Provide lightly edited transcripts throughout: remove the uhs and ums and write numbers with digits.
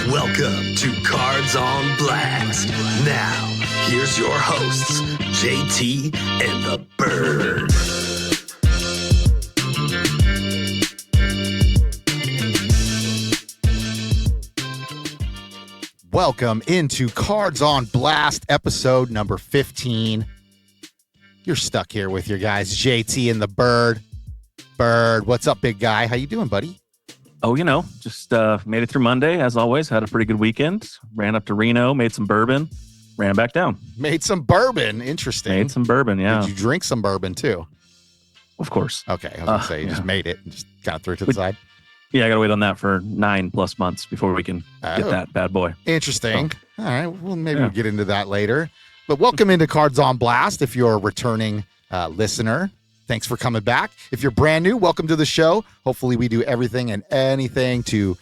Welcome to Cards on Blast. Now, here's your hosts, JT and the Bird. Welcome into Cards on Blast, episode number 15. You're stuck here with your guys, JT and the Bird. Bird, what's up, big guy? How you doing, buddy? Oh, just made it through Monday, as always. Had a pretty good weekend. Ran up to Reno, made some bourbon, ran back down. Made some bourbon. Interesting. Made some bourbon, yeah. Did you drink some bourbon, too? Of course. Okay, I was going to say, you just made it and just kind of threw it to the side. Yeah, I got to wait on that for 9+ months before we can get that bad boy. Interesting. All right, well, maybe we'll get into that later. But welcome into Cards on Blast if you're a returning listener. Thanks for coming back. If you're brand new, welcome to the show. Hopefully we do everything and anything to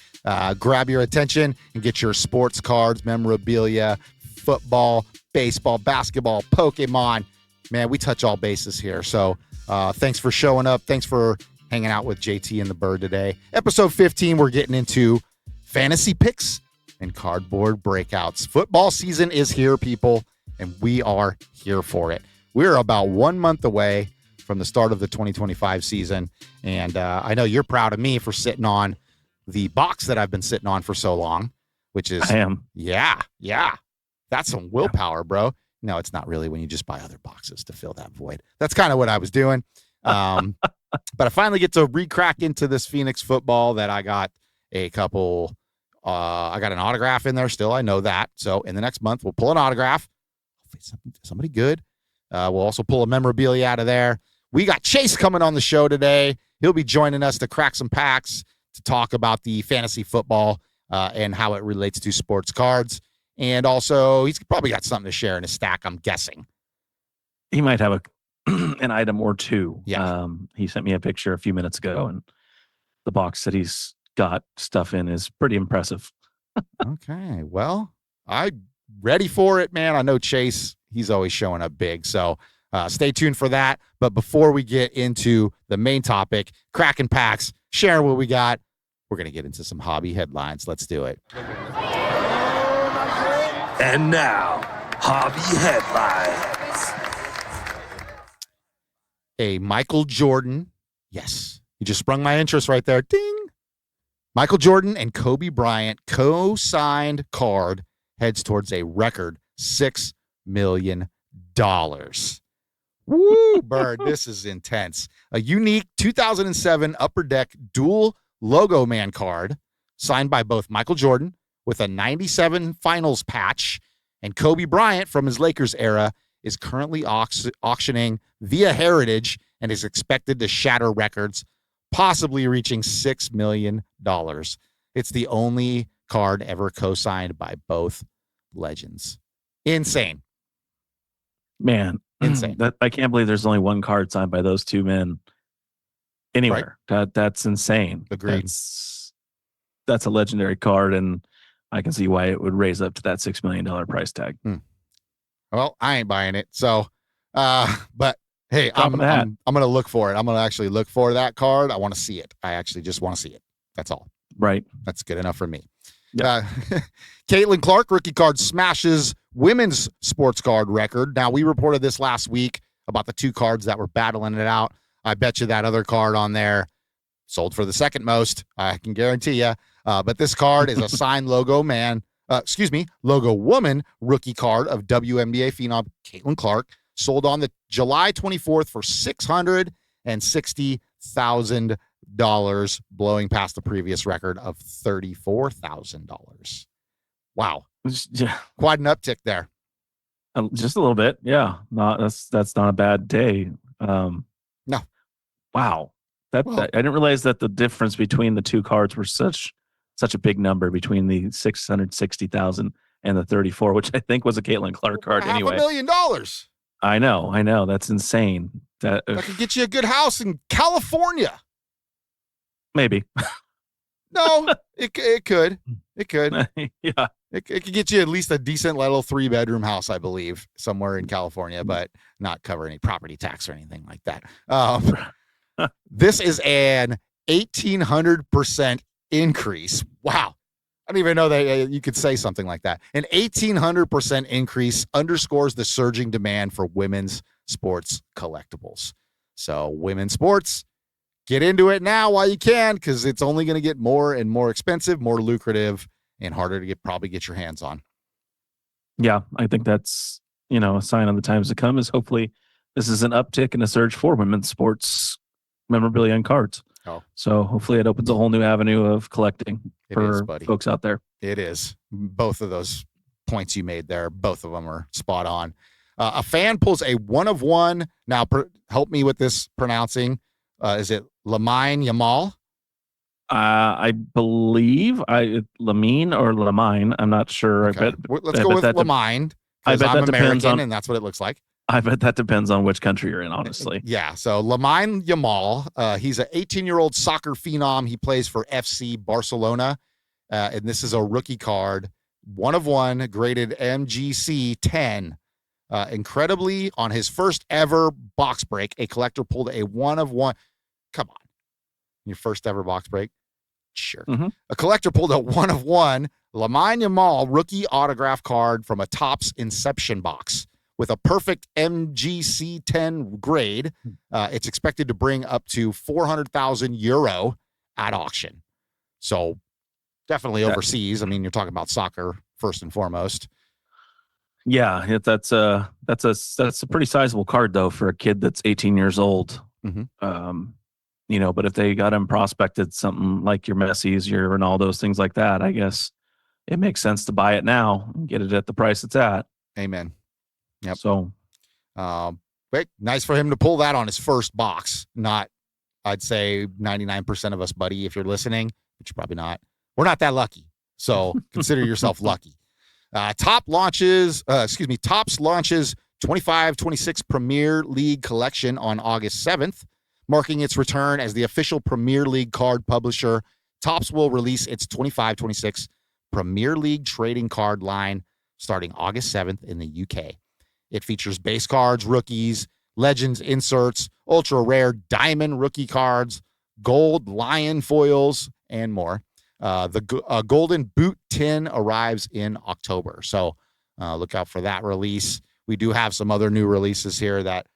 grab your attention and get your sports cards, memorabilia, football, baseball, basketball, Pokemon. Man, we touch all bases here. So thanks for showing up. Thanks for hanging out with JT and the Bird today. Episode 15, we're getting into fantasy picks and cardboard breakouts. Football season is here, people, and we are here for it. We're about 1 month away from the start of the 2025 season. And I know you're proud of me for sitting on the box that I've been sitting on for so long, which is, I am. Yeah. That's some willpower, bro. No, it's not really when you just buy other boxes to fill that void. That's kind of what I was doing. But I finally get to re-crack into this Phoenix football that I got a couple, I got an autograph in there still. I know that. So in the next month, we'll pull an autograph. Somebody good. We'll also pull a memorabilia out of there. We got Chase coming on the show today. He'll be joining us to crack some packs to talk about the fantasy football and how it relates to sports cards. And also, he's probably got something to share in his stack, I'm guessing. He might have an item or two. Yeah. He sent me a picture a few minutes ago, and the box that he's got stuff in is pretty impressive. Okay. Well, I'm ready for it, man. I know Chase, he's always showing up big. So stay tuned for that. But before we get into the main topic, cracking packs, sharing what we got, we're going to get into some hobby headlines. Let's do it. And now, hobby headlines. A Michael Jordan. Yes. You just sprung my interest right there. Ding. Michael Jordan and Kobe Bryant co-signed card heads towards a record $6 million. Woo, Bird, this is intense. A unique 2007 Upper Deck dual Logoman card signed by both Michael Jordan with a 97 finals patch and Kobe Bryant from his Lakers era is currently auctioning via Heritage and is expected to shatter records, possibly reaching $6 million. It's the only card ever co-signed by both legends. Insane. Man, insane. I can't believe there's only one card signed by those two men anywhere. Right. That's insane. Agreed. That's a legendary card, and I can see why it would raise up to that $6 million price tag. Well, I ain't buying it. So, but hey, I'm going to look for it. I'm going to actually look for that card. I want to see it. I actually just want to see it. That's all. Right. That's good enough for me. Yep. Caitlin Clark, rookie card, smashes women's sports card record. Now, we reported this last week about the two cards that were battling it out. I bet you that other card on there sold for the second most. I can guarantee you. But this card is a signed Logo Woman rookie card of WNBA phenom Caitlin Clark, sold on the July 24th for $660,000, blowing past the previous record of $34,000. Wow. Quite an uptick there. Just a little bit. Yeah. That's not a bad day. No. Wow. I didn't realize that the difference between the two cards were such a big number between the 660,000 and the 34, which I think was a Caitlin Clark card anyway. $500,000. I know. That's insane. That could get you a good house in California. Maybe. No, it could. It could. Yeah. It could get you at least a decent little 3-bedroom house, I believe, somewhere in California, but not cover any property tax or anything like that. This is an 1,800% increase. Wow. I don't even know that you could say something like that. An 1,800% increase underscores the surging demand for women's sports collectibles. So women's sports, get into it now while you can, because it's only going to get more and more expensive, more lucrative, and harder to probably get your hands on. Yeah, I think that's, a sign of the times to come is hopefully this is an uptick and a surge for women's sports memorabilia and cards. Oh. So hopefully it opens a whole new avenue of collecting for buddy. folks out there. It is. Both of those points you made there, both of them are spot on. A fan pulls a 1-of-1. Now, help me with this pronouncing. Is it Lamine Yamal? I believe Lamine or Lamine. I'm not sure. Okay. Let's go with Lamine. I bet I'm that depends American, and that's what it looks like. I bet that depends on which country you're in, honestly. Yeah. So Lamine Yamal, he's an 18-year-old soccer phenom. He plays for FC Barcelona, and this is a rookie card, 1-of-1, graded MGC 10. Incredibly, on his first ever box break, a collector pulled a 1-of-1. Come on, your first ever box break. Sure. Mm-hmm. A collector pulled a 1-of-1 Lamine Yamal rookie autograph card from a Topps Inception box with a perfect MGC 10 grade. It's expected to bring up to 400,000 euro at auction. So definitely overseas. I mean, you're talking about soccer first and foremost. Yeah, that's a pretty sizable card though for a kid that's 18 years old. Mm-hmm. But if they got him prospected something like your Messi's, your Ronaldo's, things like that, I guess it makes sense to buy it now and get it at the price it's at. Amen. Yep. So, but nice for him to pull that on his first box. Not, I'd say 99% of us, buddy, if you're listening, but you're probably not. We're not that lucky. So consider yourself lucky. Topps launches 25-26 Premier League collection on August 7th. Marking its return as the official Premier League card publisher. Topps will release its 25-26 Premier League trading card line starting August 7th in the UK. It features base cards, rookies, legends inserts, ultra rare diamond rookie cards, gold lion foils, and more. The golden boot tin arrives in October. So look out for that release. We do have some other new releases here that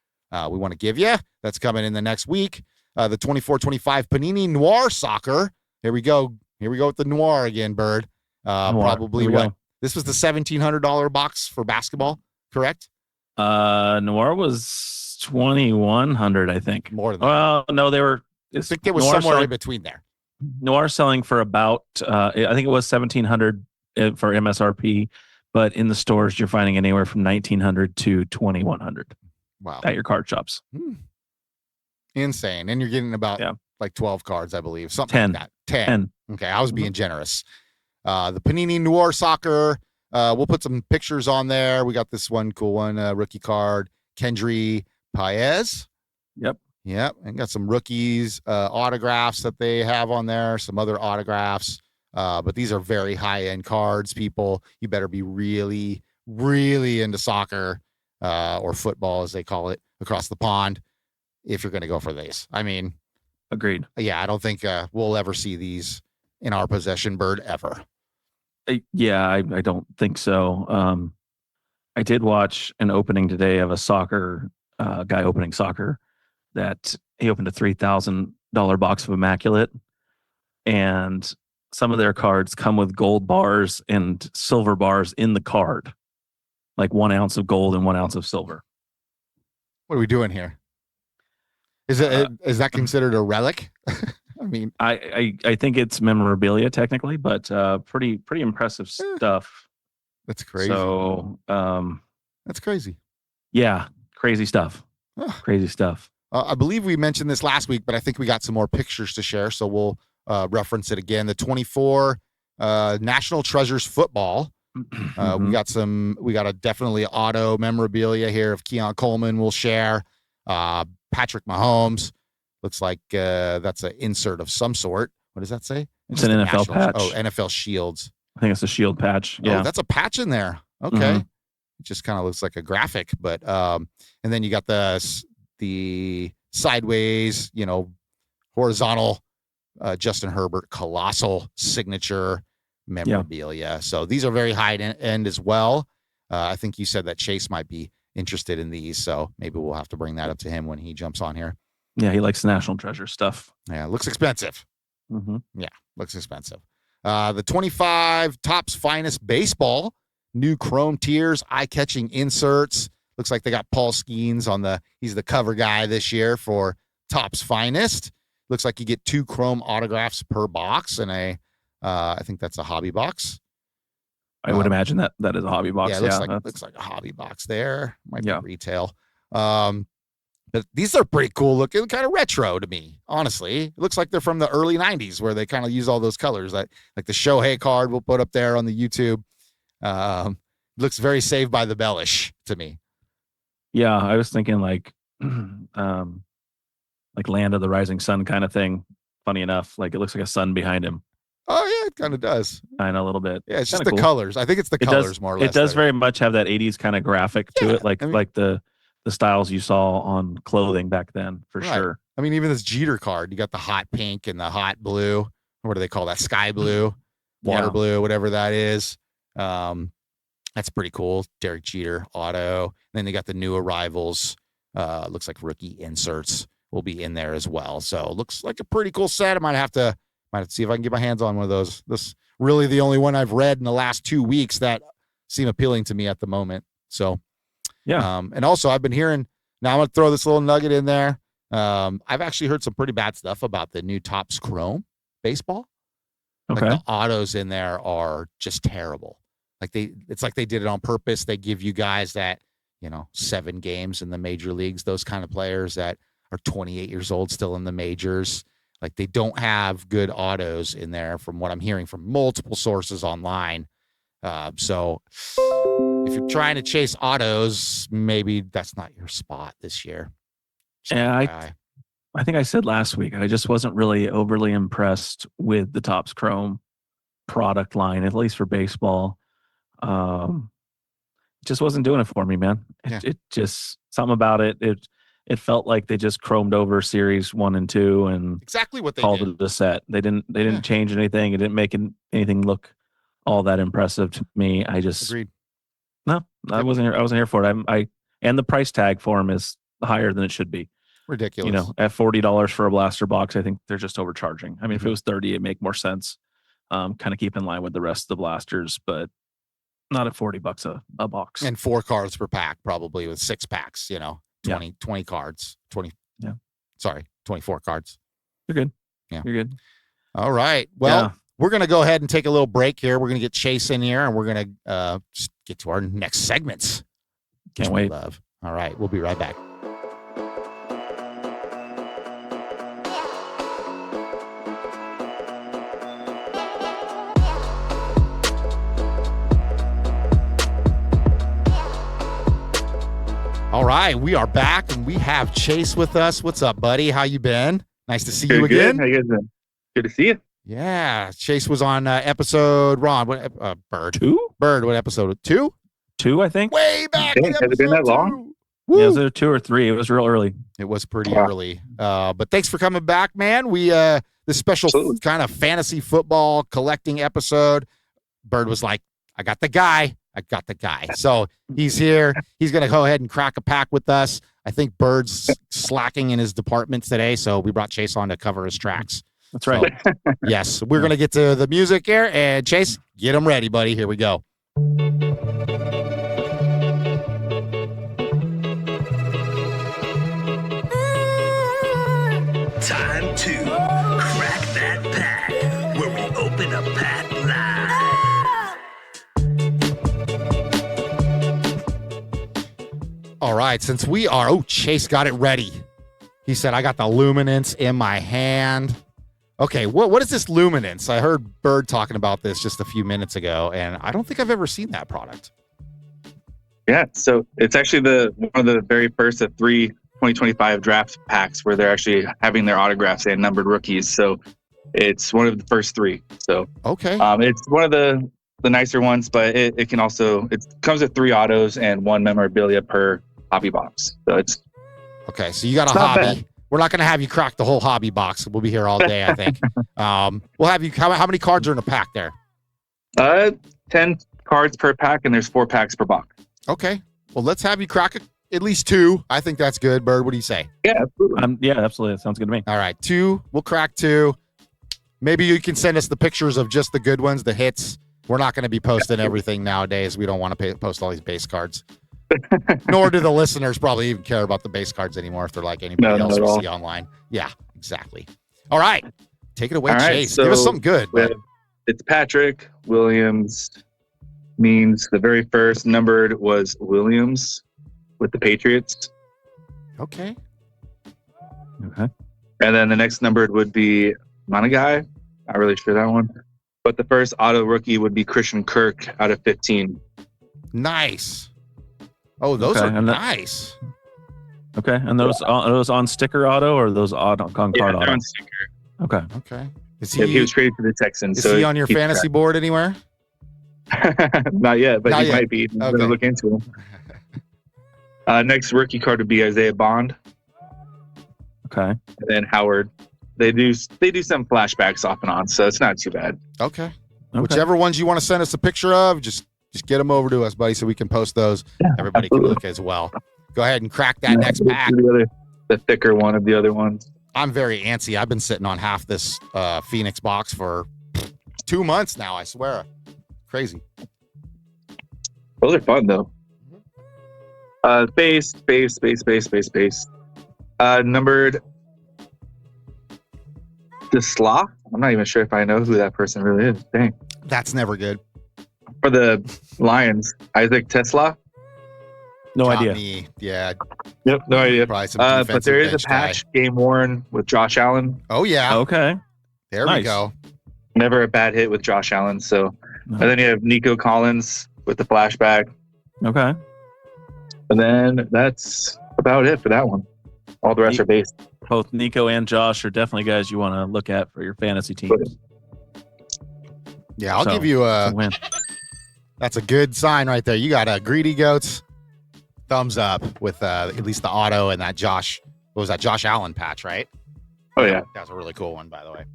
we want to give you. That's coming in the next week. The 24-25 Panini Noir Soccer. Here we go with the Noir again, Bird. Probably what? This was the $1,700 box for basketball, correct? Noir was 2,100, I think. More than that. Well, no, I think it was somewhere in between there. Noir selling for about, I think it was 1,700 for MSRP, but in the stores you're finding anywhere from 1,900 to 2,100. Wow. At your card shops. Insane. And you're getting about like 12 cards, I believe. Something 10. like that. 10. Okay, I was being generous. The Panini Noir Soccer. We'll put some pictures on there. We got this one cool one, rookie card. Kendry Paez. Yep. And got some rookies, autographs that they have on there, some other autographs. But these are very high-end cards, people. You better be really, really into soccer or football, as they call it, across the pond, if you're going to go for these. I mean, agreed. Yeah, I don't think we'll ever see these in our possession, Bird, ever. I don't think so. I did watch an opening today of a soccer guy opening soccer that he opened a $3,000 box of Immaculate, and some of their cards come with gold bars and silver bars in the card, like 1 ounce of gold and 1 ounce of silver. What are we doing here? Is that considered a relic? I mean, I think it's memorabilia technically, but pretty impressive stuff. That's crazy. So that's crazy. Yeah, crazy stuff. Crazy stuff. I believe we mentioned this last week, but I think we got some more pictures to share, so we'll reference it again. The 24 National Treasures football. We got a definitely auto memorabilia here of Keon Coleman. We'll share. Patrick Mahomes. Looks like that's an insert of some sort. What does that say? It's an NFL patch. Oh, NFL Shields. I think it's a shield patch. Yeah. Oh, that's a patch in there. Okay. Mm-hmm. It just kind of looks like a graphic, but and then you got the sideways, horizontal Justin Herbert colossal signature memorabilia. So these are very high end as well. I think you said that Chase might be interested in these, so maybe we'll have to bring that up to him when he jumps on here. Yeah, he likes National Treasure stuff. Yeah, looks expensive. Mm-hmm. Yeah, looks expensive. The 25 Topps Finest Baseball, new chrome tiers, eye-catching inserts. Looks like they got Paul Skeens he's the cover guy this year for Topps Finest. Looks like you get 2 chrome autographs per box, and I think that's a hobby box. I would imagine that is a hobby box. Yeah, it looks like a hobby box there. Might be retail. But these are pretty cool looking, kind of retro to me, honestly. It looks like they're from the early 90s where they kind of use all those colors. Like the Shohei card we'll put up there on the YouTube. Looks very Saved by the Bell-ish to me. Yeah, I was thinking like Land of the Rising Sun kind of thing. Funny enough, like it looks like a sun behind him. Oh, yeah, it kind of does. Kind of a little bit. Yeah, it's just the colors. I think it's the colors more or less. It does very much have that 80s kind of graphic to it, like the styles you saw on clothing back then, for sure. I mean, even this Jeter card, you got the hot pink and the hot blue. What do they call that? Sky blue, water blue, whatever that is. That's pretty cool. Derek Jeter auto. And then they got the new arrivals. Looks like rookie inserts will be in there as well. So looks like a pretty cool set. I might have to see if I can get my hands on one of those. This really the only one I've read in the last 2 weeks that seem appealing to me at the moment. So, yeah. And also I've been hearing, now I'm going to throw this little nugget in there. I've actually heard some pretty bad stuff about the new Topps Chrome baseball. Okay. Like the autos in there are just terrible. It's like they did it on purpose. They give you guys that, 7 games in the major leagues, those kind of players that are 28 years old, still in the majors. Like they don't have good autos in there from what I'm hearing from multiple sources online. So if you're trying to chase autos, maybe that's not your spot this year. Yeah, I think I said last week, I just wasn't really overly impressed with the Topps Chrome product line, at least for baseball. It just wasn't doing it for me, man. It just, something about it. It felt like they just chromed over series 1 and 2 and exactly what they called did. it a set. They didn't change anything. It didn't make anything look all that impressive to me. I just agreed. No, I wasn't here for it. And the price tag for them is higher than it should be. Ridiculous. At $40 for a blaster box, I think they're just overcharging. I mean, if it was $30, it'd make more sense. Kind of keep in line with the rest of the blasters, but not at $40 a box. And 4 cards per pack, probably with 6 packs, 20 cards, 24 cards. You're good. Yeah. You're good. All right. Well, we're going to go ahead and take a little break here. We're going to get Chase in here and we're going to just get to our next segments. Can't wait. Love. All right. We'll be right back. All right, we are back and we have Chase with us. What's up, buddy? How you been? Nice to see you again. How you guys doing? Good to see you. Yeah, Chase was on episode Bird. 2? Bird, what episode? 2? 2, I think. Way back. Has it been that long? Yeah, was it 2 or 3? It was real early. It was pretty early. But thanks for coming back, man. We this special kind of fantasy football collecting episode. Bird was like, I got the guy. So he's here. He's going to go ahead and crack a pack with us. I think Bird's slacking in his department today, so we brought Chase on to cover his tracks. That's right. So, yes, we're going to get to the music here. And Chase, get them ready, buddy. Here we go. Time to crack that pack, where we open a pack live. All right, since we are, Chase got it ready. He said, I got the luminance in my hand. Okay, what is this luminance? I heard Bird talking about this just a few minutes ago, and I don't think I've ever seen that product. Yeah, so it's actually one of the very first of 3 2025 draft packs where they're actually having their autographs and numbered rookies. So it's one of the first 3. So okay, it's one of the nicer ones, but it comes with 3 autos and 1 memorabilia per hobby box. So it's okay. So you got a hobby. Bad. We're not going to have you crack the whole hobby box. We'll be here all day, I think. We'll have you. How many cards are in a pack there? 10 cards per pack, and there's 4 packs per box. Okay. Well, let's have you crack at least 2. I think that's good, Bird. What do you say? Yeah, absolutely. Yeah, absolutely. That sounds good to me. All right, 2. We'll crack 2. Maybe you can send us the pictures of just the good ones, the hits. We're not going to be posting everything nowadays. We don't want to post all these base cards. Nor do the listeners probably even care about the base cards anymore if they're like anybody else we see online. Yeah, exactly. All right. Take it away, Chase. So give us something good. It's Patrick Williams. Means the very first numbered was Williams with the Patriots. Okay. Okay. And then the next numbered would be Monagai. Not really sure that one. But the first auto rookie would be Christian Kirk out of 15. Nice. Oh, those are nice. Okay. And those are those on sticker auto or those on card auto? On sticker. Okay. Okay. He was traded to the Texans. Is he on your fantasy board anywhere? Not yet, but he might be. I'm okay. going to look into him. Next rookie card would be Isaiah Bond. Okay. And then Howard. They do some flashbacks off and on, so it's not too bad. Okay. Whichever ones you want to send us a picture of, just get them over to us, buddy, so we can post those. Yeah, everybody absolutely. Can look as well. Go ahead and crack that next pack. The thicker one of the other ones. I'm very antsy. I've been sitting on half this Phoenix box for 2 months now, I swear. Crazy. Those are fun, though. Space. Numbered Tesla. I'm not even sure if I know who that person really is. Dang. That's never good. For the Lions, Isaac Tesla. No Got idea. Me. Yeah. Yep, no idea. Probably some But there is a patch, game worn with Josh Allen. Oh, yeah. Okay. There we go. Never a bad hit with Josh Allen. So, and then you have Nico Collins with the flashback. Okay. And then that's about it for that one. All the rest are base. Both Nico and Josh are definitely guys you want to look at for your fantasy teams. Yeah, I'll give you a win. That's a good sign right there. You got a Greedy Goats thumbs up with at least the auto and that Josh Allen patch, right? Oh, yeah. That's a really cool one, by the way.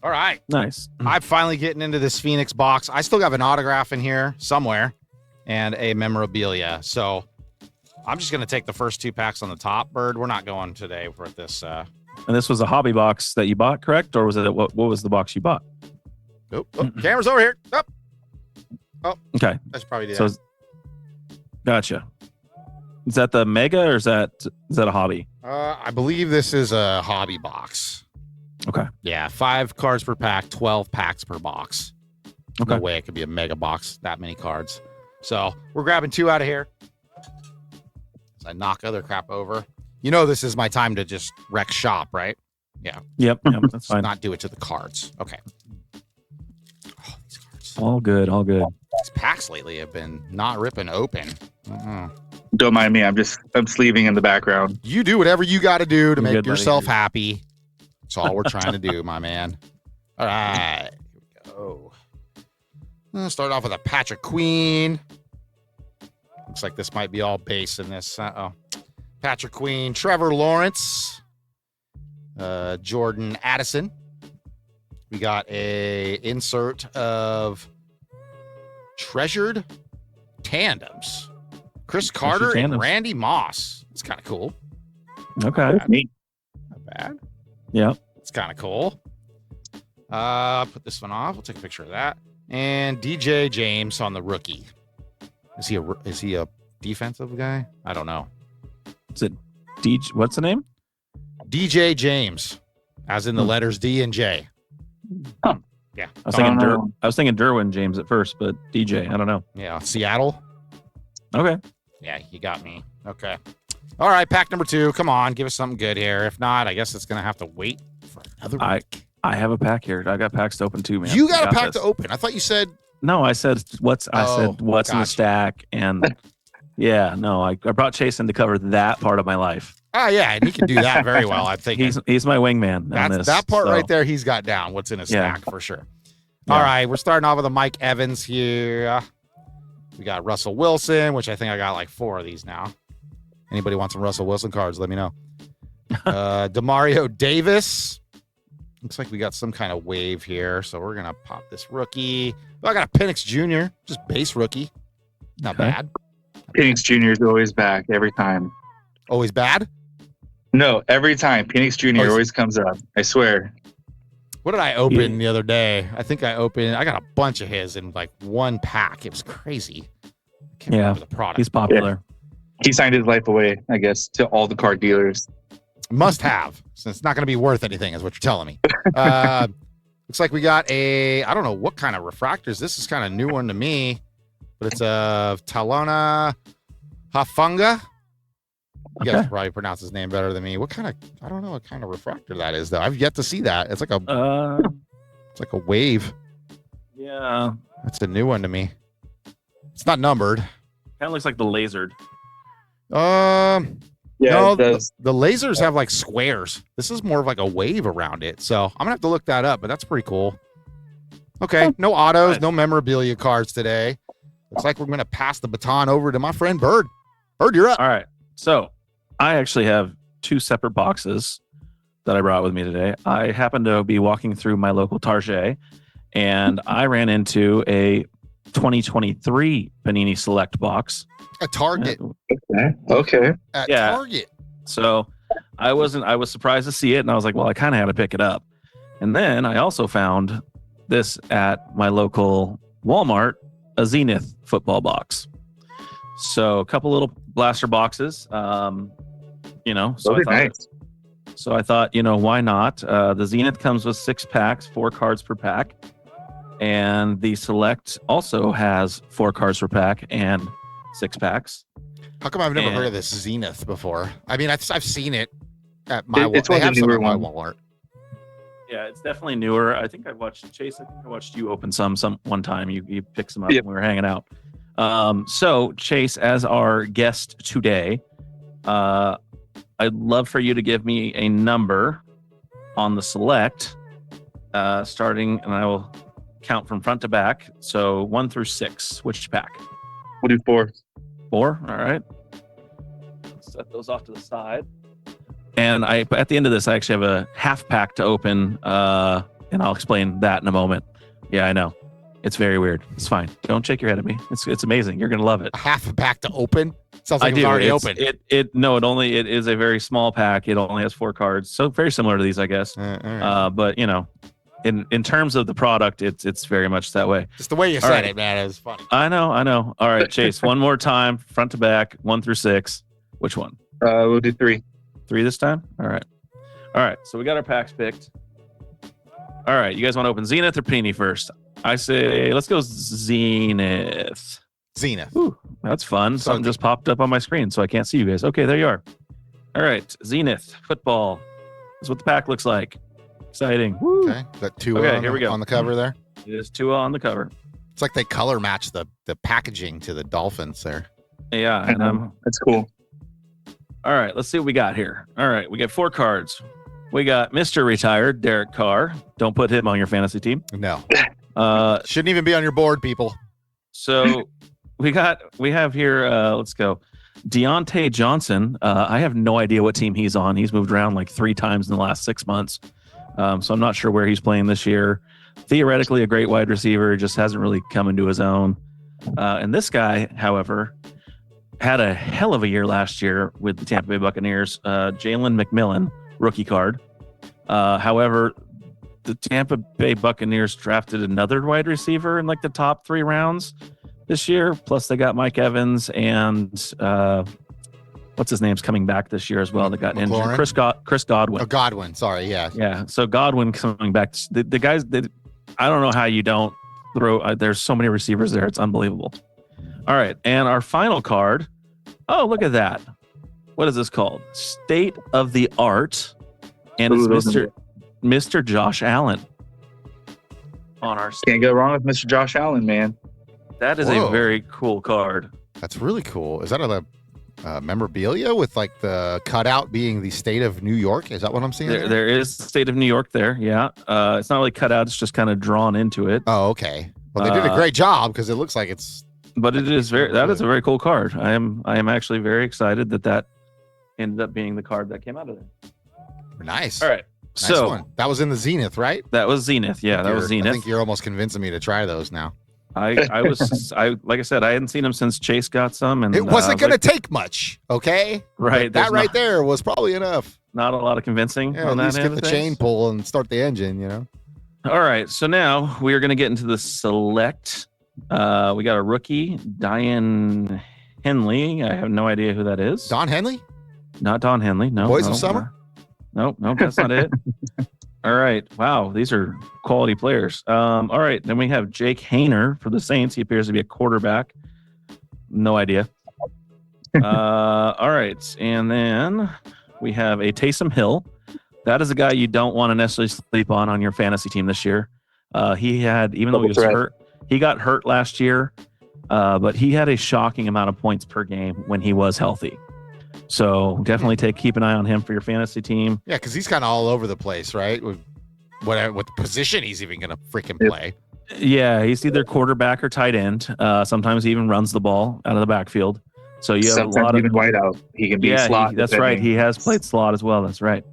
All right. Nice. I'm finally getting into this Phoenix box. I still have an autograph in here somewhere and a memorabilia. So I'm just going to take the first 2 packs on the top, Bird. We're not going today for this. And this was a hobby box that you bought, correct? Or was it what was the box you bought? Oh, camera's over here. Oh, okay. I should probably do that. So, gotcha. Is that the mega or is that a hobby? I believe this is a hobby box. Okay. Yeah, 5 cards per pack, 12 packs per box. Okay. No way it could be a mega box, that many cards. So we're grabbing 2 out of here. As I knock other crap over. You know this is my time to just wreck shop, right? Yeah. Yep, that's fine. Not do it to the cards. Okay. Oh, these cards. All good. These packs lately have been not ripping open. Don't mind me. I'm sleeving in the background. You do whatever you got to do to You're make good, buddy. yourself happy. That's all we're trying to do, my man. All right. Here we go. Start off with a Patrick Queen. Looks like this might be all base in this. Patrick Queen, Trevor Lawrence, Jordan Addison. We got a insert of treasured tandems. Chris Carter and Randy Moss. It's kind of cool. Okay. Not bad. Yeah. It's kind of cool. Put this one off. We'll take a picture of that. And DJ James on the rookie. Is he a defensive guy? I don't know. Is it DJ? What's the name? DJ James, as in the letters D and J. Huh. Yeah. I was thinking Derwin James at first, but DJ. I don't know. Yeah. Seattle. Okay. Yeah, you got me. Okay. All right, pack number 2. Come on, give us something good here. If not, I guess it's gonna have to wait for another week. I have a pack here. I got packs to open too, man. You got a pack to open. I thought you said. No, I said what's in the stack, and yeah, no, I brought Chase in to cover that part of my life. Yeah, and he can do that very well. I think he's my wingman. That part right there, he's got down. What's in his stack for sure. Yeah. All right, we're starting off with a Mike Evans here. We got Russell Wilson, which I think I got like 4 of these now. Anybody want some Russell Wilson cards? Let me know. Demario Davis. Looks like we got some kind of wave here. So we're going to pop this rookie. Oh, I got a Penix Jr., just base rookie. Not bad. Penix Jr. is always back every time. Always bad? No, every time. Penix Jr. Oh, always comes up. I swear. What did I open the other day? I think I got a bunch of his in like one pack. It was crazy. I can't remember the product. He's popular. Yeah. He signed his life away, I guess, to all the card dealers. Must have, since it's not going to be worth anything, is what you're telling me. Looks like we got I don't know what kind of refractors. This is kind of new one to me, but it's a Talona Hafunga. You guys probably pronounce his name better than me. I don't know what kind of refractor that is, though. I've yet to see that. It's like a wave. Yeah. That's a new one to me. It's not numbered. Kind of looks like the lasered. Yeah, no, it does. the lasers have like squares. This is more of like a wave around it. So I'm gonna have to look that up, but that's pretty cool. Okay, no autos, no memorabilia cards today. Looks like we're gonna pass the baton over to my friend Bird. Bird, you're up. All right. So I actually have 2 separate boxes that I brought with me today. I happened to be walking through my local Target, and I ran into a 2023 Panini Select box. A Target. Okay. At Yeah. Target. So I was surprised to see it, and I was like, well, I kind of had to pick it up. And then I also found this at my local Walmart, a Zenith football box. So a couple little blaster boxes, So I thought, why not? The Zenith comes with 6 packs, 4 cards per pack, and the Select also has 4 cards per pack and 6 packs. How come I've never heard of this Zenith before? I mean, I've seen it at my Walmart. It's one of the newer ones. Walmart. Yeah, it's definitely newer. I think I watched Chase. I think I watched you open some one time. You picked some up when we were hanging out. So Chase, as our guest today, I'd love for you to give me a number on the Select, starting, and I will count from front to back. So 1 through 6. Which pack? We'll do 4. 4. All right. Set those off to the side. And at the end of this, I actually have a half pack to open, and I'll explain that in a moment. Yeah, I know. It's very weird. It's fine. Don't shake your head at me. It's amazing. You're gonna love it. A half a pack to open? Sounds like it's already open. It is a very small pack. It only has 4 cards, so very similar to these, I guess. Right. But in terms of the product, it's very much that way. Just the way you said it, man, it was funny. I know. All right, Chase. One more time, front to back, 1 through 6. Which one? We'll do 3. 3 this time? All right. So we got our packs picked. All right. You guys want to open Zenith or Panini first? I say let's go Zenith. Zenith. Ooh, that's fun. Something just popped up on my screen, so I can't see you guys. Okay, there you are. All right. Zenith football. That's what the pack looks like. Exciting. Woo. Okay. Got 2 here we go. on the cover there. It is 2 on the cover. It's like they color match the packaging to the Dolphins there. Yeah. And that's cool. all right, let's see what we got here. All right, we got 4 cards. We got Mr. Retired, Derek Carr. Don't put him on your fantasy team. No. Shouldn't even be on your board, people. So we have here, let's go. Deontay Johnson. I have no idea what team he's on. He's moved around like 3 times in the last 6 months. So I'm not sure where he's playing this year. Theoretically, a great wide receiver, just hasn't really come into his own. And this guy, however, had a hell of a year last year with the Tampa Bay Buccaneers. Jalen McMillan, rookie card. However, the Tampa Bay Buccaneers drafted another wide receiver in like the top 3 rounds this year. Plus, they got Mike Evans and what's his name's coming back this year as well. That got injured. Chris Godwin. Oh, Godwin. Sorry. Yeah. Yeah. So Godwin coming back. The guys. I don't know how you don't throw. There's so many receivers there. It's unbelievable. All right, and our final card. Oh, look at that. What is this called? State of the Art, and it's Mr. Josh Allen on our. Can't go wrong with Mr. Josh Allen, man. That is a very cool card. That's really cool. Is that a memorabilia with like the cutout being the state of New York? Is that what I'm seeing? There is the state of New York there. Yeah. It's not really cut out. It's just kind of drawn into it. Oh, okay. Well, they did a great job because it looks like it's. But it is that is a very cool card. I am actually very excited that ended up being the card that came out of there. Nice. All right. Nice one. That was in the Zenith, right? That was Zenith. Yeah, that was Zenith. I think you're almost convincing me to try those now. I was like I said, I hadn't seen them since Chase got some, and it wasn't going to take much. Okay, right? That right there was probably enough. Not a lot of convincing. Yeah, on at least that get the chain pull and start the engine. You know. All right, so now we are going to get into the select. We got a rookie, Diane Henley. I have no idea who that is. Don Henley? Not Don Henley. No. Boys of Summer? Nope, that's not it. All right. Wow, these are quality players. All right, then we have Jake Hayner for the Saints. He appears to be a quarterback. No idea. All right, and then we have a Taysom Hill. That is a guy you don't want to necessarily sleep on your fantasy team this year. He had, even though he was hurt, he got hurt last year, but he had a shocking amount of points per game when he was healthy. So definitely keep an eye on him for your fantasy team. Yeah, because he's kind of all over the place, right? With what position he's even going to freaking play. Yeah, he's either quarterback or tight end. Sometimes he even runs the ball out of the backfield. So you have sometimes a lot of even wide out. He can be slot. That's right. He has played slot as well. That's right.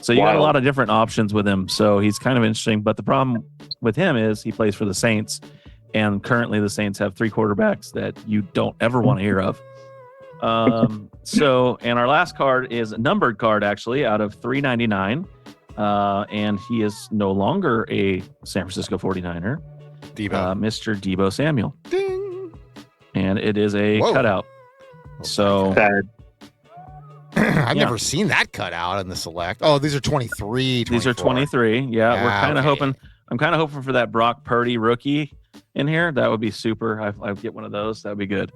So you got a lot of different options with him. So he's kind of interesting. But the problem with him is he plays for the Saints. And currently the Saints have 3 quarterbacks that you don't ever want to hear of. And our last card is a numbered card, actually, out of 399. And he is no longer a San Francisco 49er. Mr. Deebo Samuel. Ding. And it is a cutout. So... I've never seen that cut out in the select. Oh, these are 23. 24. These are 23. Yeah, we're kind of hoping. I'm kind of hoping for that Brock Purdy rookie in here. That would be super. I'd get one of those. That would be good.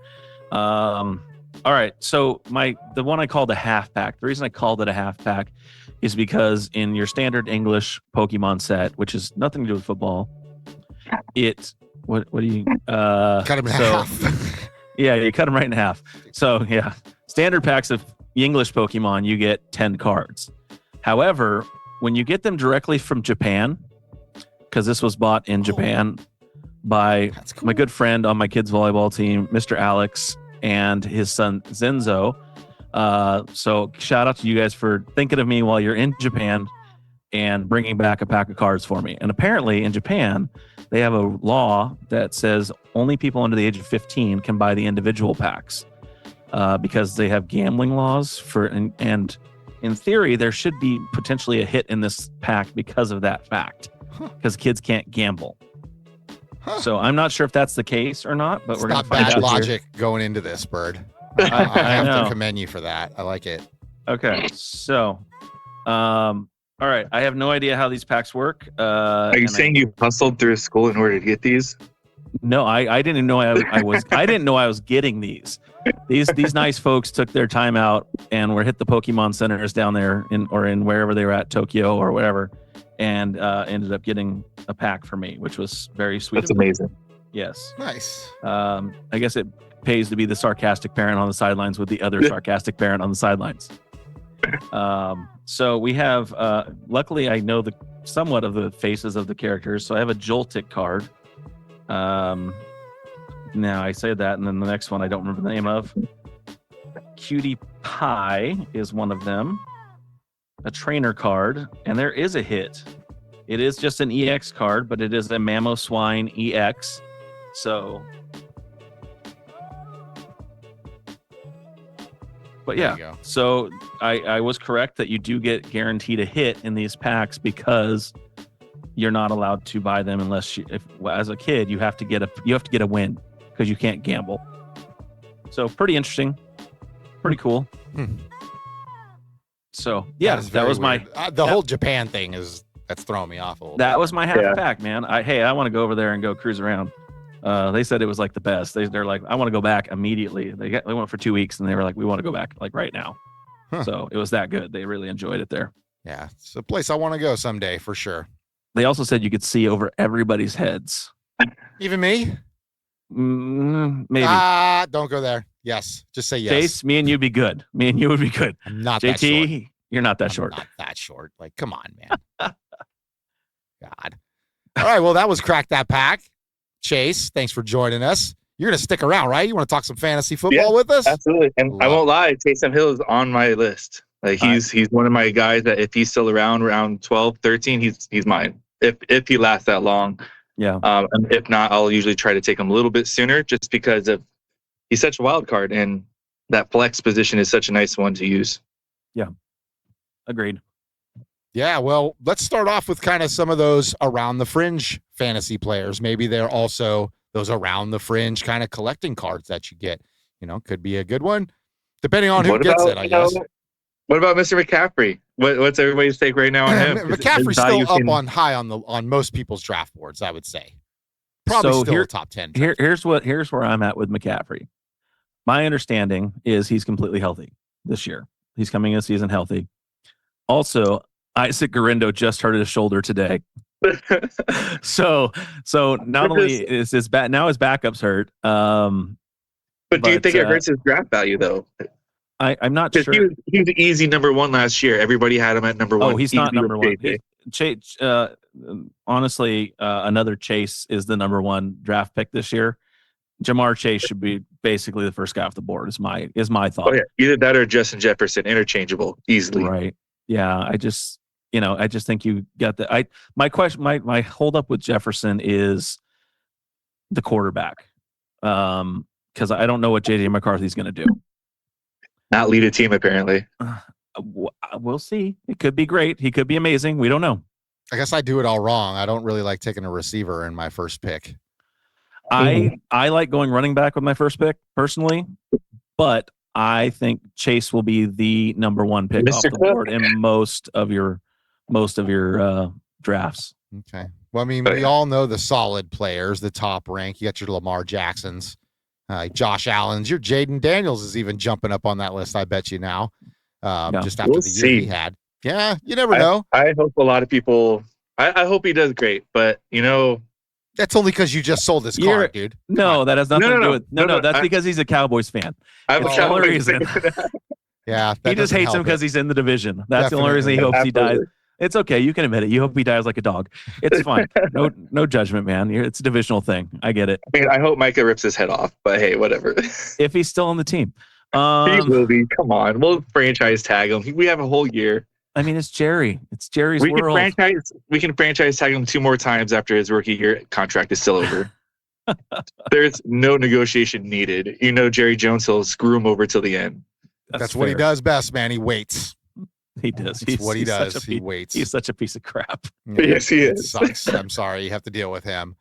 All right. So the one I called a half pack. The reason I called it a half pack is because in your standard English Pokemon set, which is nothing to do with football, what do you cut them in half? Yeah, you cut them right in half. So yeah, standard packs of English Pokemon, you get 10 cards. However, when you get them directly from Japan, because this was bought in Japan by my good friend on my kids' volleyball team, Mr. Alex, and his son Zenzo. So shout out to you guys for thinking of me while you're in Japan and bringing back a pack of cards for me. And apparently in Japan, they have a law that says only people under the age of 15 can buy the individual packs. Because they have gambling laws and in theory, there should be potentially a hit in this pack because of that fact, because kids can't gamble. So I'm not sure if that's the case or not, but we're going to find out. Bad logic going into this, Bird. I have to commend you for that. I like it. Okay, so, all right. I have no idea how these packs work. Are you saying you hustled through school in order to get these? No, I didn't know I was. I didn't know I was getting these. These nice folks took their time out and were hit the Pokemon centers down there in wherever they were at, Tokyo or whatever, and ended up getting a pack for me, which was very sweet. That's amazing. Yes. Nice. I guess it pays to be the sarcastic parent on the sidelines with the other sarcastic parent on the sidelines. So we have. Luckily, I know somewhat of the faces of the characters, so I have a Joltik card. Now I say that, and then the next one I don't remember the name of. Cutie Pie is one of them. A trainer card, and there is a hit. It is just an EX card, but it is a Mamoswine EX. So, but yeah. So I was correct that you do get guaranteed a hit in these packs because you're not allowed to buy them unless as a kid you have to get a win because you can't gamble. So pretty interesting, pretty cool. So yeah, that was weird. The whole Japan thing that's throwing me off a little. That was my half pack, man. I want to go over there and go cruise around. They said it was like the best. They're like, I want to go back immediately. They went for 2 weeks and they were like, we want to go back like right now. So it was that good. They really enjoyed it there. Yeah, it's a place I want to go someday for sure. They also said you could see over everybody's heads. Even me? Maybe. Don't go there. Yes. Just say yes. Chase, me and you'd be good. Me and you would be good. I'm not JT, that short. You're not that short. Not that short. Like, come on, man. God. All right. Well, that was Crack That Pack. Chase, thanks for joining us. You're going to stick around, right? You want to talk some fantasy football with us? Absolutely. And I won't lie, Taysom Hill is on my list. Like he's one of my guys that if he's still around 12, 13, he's mine. If he lasts that long. Yeah. And if not, I'll usually try to take him a little bit sooner just because he's such a wild card, and that flex position is such a nice one to use. Yeah. Agreed. Yeah, well, let's start off with kind of some of those around the fringe fantasy players. Maybe they're also those around the fringe kind of collecting cards that you get. Could be a good one, depending on who gets it, I guess. What about Mr. McCaffrey? What's everybody's take right now on him? McCaffrey's still up on most people's draft boards, I would say. Probably still top 10. Here's where I'm at with McCaffrey. My understanding is he's completely healthy this year. He's coming in the season healthy. Also, Isaac Garindo just hurt his shoulder today. so not only is his now his backup's hurt. But do you think it hurts his draft value though? I'm not sure. He was easy number one last year. Everybody had him at number one. Oh, he's not number one. Chase, honestly, another Chase is the number one draft pick this year. Jamar Chase should be basically the first guy off the board. Is my thought. Oh yeah, either that or Justin Jefferson, interchangeable easily. Right. Yeah. I just think you got the. My hold up with Jefferson is the quarterback, because I don't know what JJ McCarthy's going to do. Not lead a team, apparently. We'll see. It could be great. He could be amazing. We don't know. I guess I do it all wrong. I don't really like taking a receiver in my first pick. I like going running back with my first pick personally, but I think Chase will be the number one pick off the board in most of your drafts. Okay. Well, I mean, we all know the solid players, the top rank. You got your Lamar Jacksons. Josh Allen's, your Jaden Daniels is even jumping up on that list, I bet you now, just after the year he had. Yeah, you never know. I hope a lot of people, I hope he does great, but, that's only because you just sold this card, dude. No, that has nothing to do with No, that's because he's a Cowboys fan. I'm the only reason. Yeah. He just hates him because he's in the division. That's the only reason he hopes he dies. It's okay. You can admit it. You hope he dies like a dog. It's fine. No judgment, man. It's a divisional thing. I get it. I mean, I hope Micah rips his head off, but hey, whatever. If he's still on the team. He will be. Come on. We'll franchise tag him. We have a whole year. I mean, it's Jerry. It's Jerry's world. We can franchise tag him 2 more times after his rookie year contract is still over. There's no negotiation needed. Jerry Jones will screw him over till the end. That's what he does best, man. He waits. He does. That's what he does. He waits. He's such a piece of crap. Yes, he is. Sucks. I'm sorry. You have to deal with him.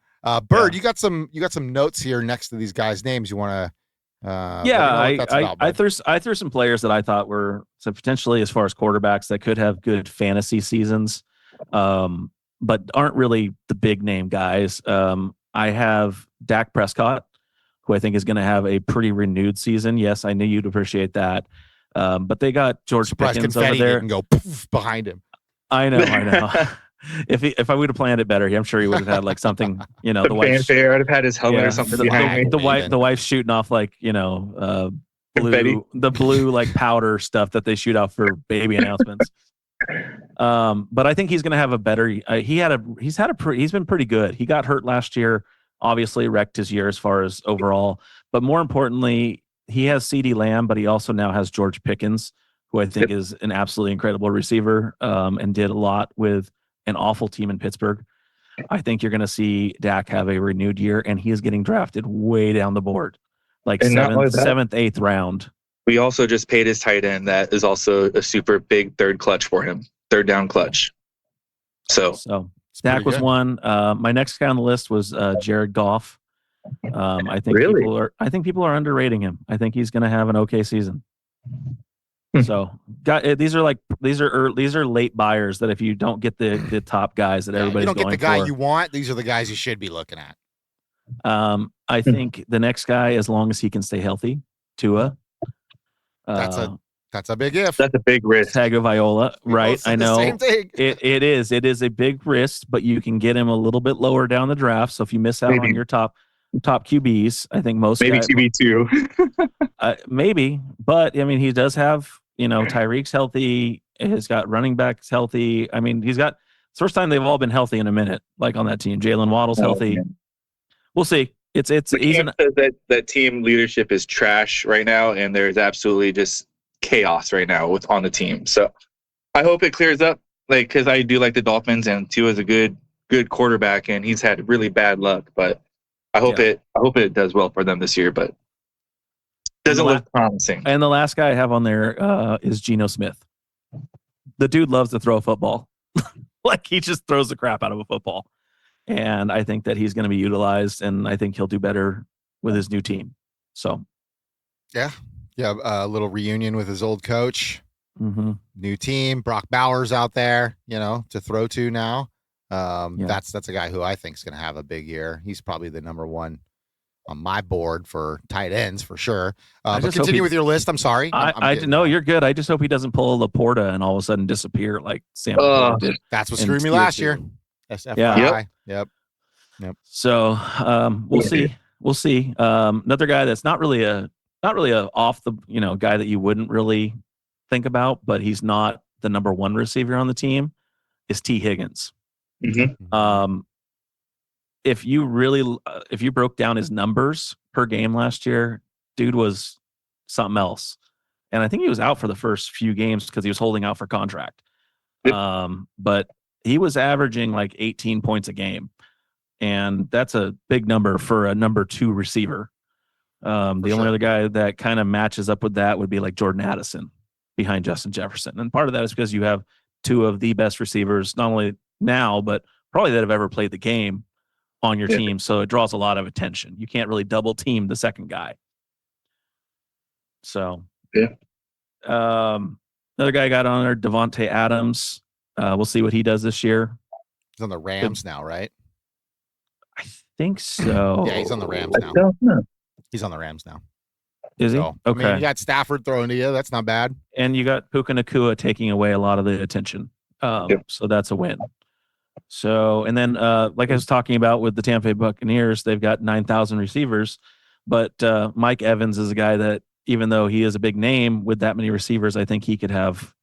Bird, you got some notes here next to these guys' names. You want to? I threw some players that I thought were potentially, as far as quarterbacks, that could have good fantasy seasons, but aren't really the big name guys. I have Dak Prescott, who I think is going to have a pretty renewed season. Yes, I knew you'd appreciate that. But they got George Pickens over there and go poof behind him. I know. If I would have planned it better, I'm sure he would have had like something, the wife. I'd have had his helmet or something behind me. The wife's shooting off like blue like powder stuff that they shoot off for baby announcements. But I think he's going to have a better. He's been pretty good. He got hurt last year, obviously wrecked his year as far as overall. But more importantly, he has CeeDee Lamb, but he also now has George Pickens, who I think is an absolutely incredible receiver, and did a lot with an awful team in Pittsburgh. I think you're going to see Dak have a renewed year, and he is getting drafted way down the board, like seventh, 8th round. We also just paid his tight end. That is also a super big third clutch for him, third down clutch. So Dak was one. My next guy on the list was Jared Goff. I think people are underrating him. I think he's going to have an okay season. So, these are late buyers that if you don't get the top guys that everybody's going for, you don't get the guy you want. These are the guys you should be looking at. I think the next guy, as long as he can stay healthy, Tua. That's a big if. That's a big risk. Tagovailoa, right? I know. Same thing. It is a big risk, but you can get him a little bit lower down the draft. So if you miss out on your top QBs, I think most maybe QB2. Maybe, but I mean, he does have Tyreek's healthy. He's got running backs healthy. I mean, it's the first time they've all been healthy in a minute, like on that team. Jalen Waddle's healthy. Man. We'll see. It's that team leadership is trash right now, and there's absolutely just chaos right now on the team. So I hope it clears up, like, because I do like the Dolphins, and Tua is a good quarterback, and he's had really bad luck. But I hope it does well for them this year. But doesn't look promising. And the last guy I have on there is Geno Smith. The dude loves to throw a football. Like, he just throws the crap out of a football. And I think that he's going to be utilized, and I think he'll do better with his new team. So, yeah, a little reunion with his old coach. Mm-hmm. New team. Brock Bowers out there, to throw to now. That's a guy who I think is going to have a big year. He's probably the number one on my board for tight ends for sure. But continue with your list. I'm sorry. No, you're good. I just hope he doesn't pull a Laporta and all of a sudden disappear like Sam did. That's what screwed me last year. Yeah. Yep. So we'll see. We'll see. Another guy that's not really a off the guy that you wouldn't really think about, but he's not the number one receiver on the team, is T. Higgins. Mm-hmm. If you broke down his numbers per game last year, dude was something else. And I think he was out for the first few games because he was holding out for contract. But he was averaging like 18 points a game. And that's a big number for a number 2 receiver. Only other guy that kind of matches up with that would be like Jordan Addison behind Justin Jefferson. And part of that is because you have 2 of the best receivers, not only now, but probably that have ever played the game on your team. So it draws a lot of attention. You can't really double team the second guy. So, another guy got on there, Devontae Adams. We'll see what he does this year. He's on the Rams now, right? I think so. Yeah, he's on the Rams now. He's on the Rams now. Is he? So, Okay. I mean, you got Stafford throwing to you. That's not bad. And you got Puka Nacua taking away a lot of the attention. So that's a win. So, and then, like I was talking about with the Tampa Bay Buccaneers, they've got 9,000 receivers, but Mike Evans is a guy that, even though he is a big name with that many receivers, I think he could have,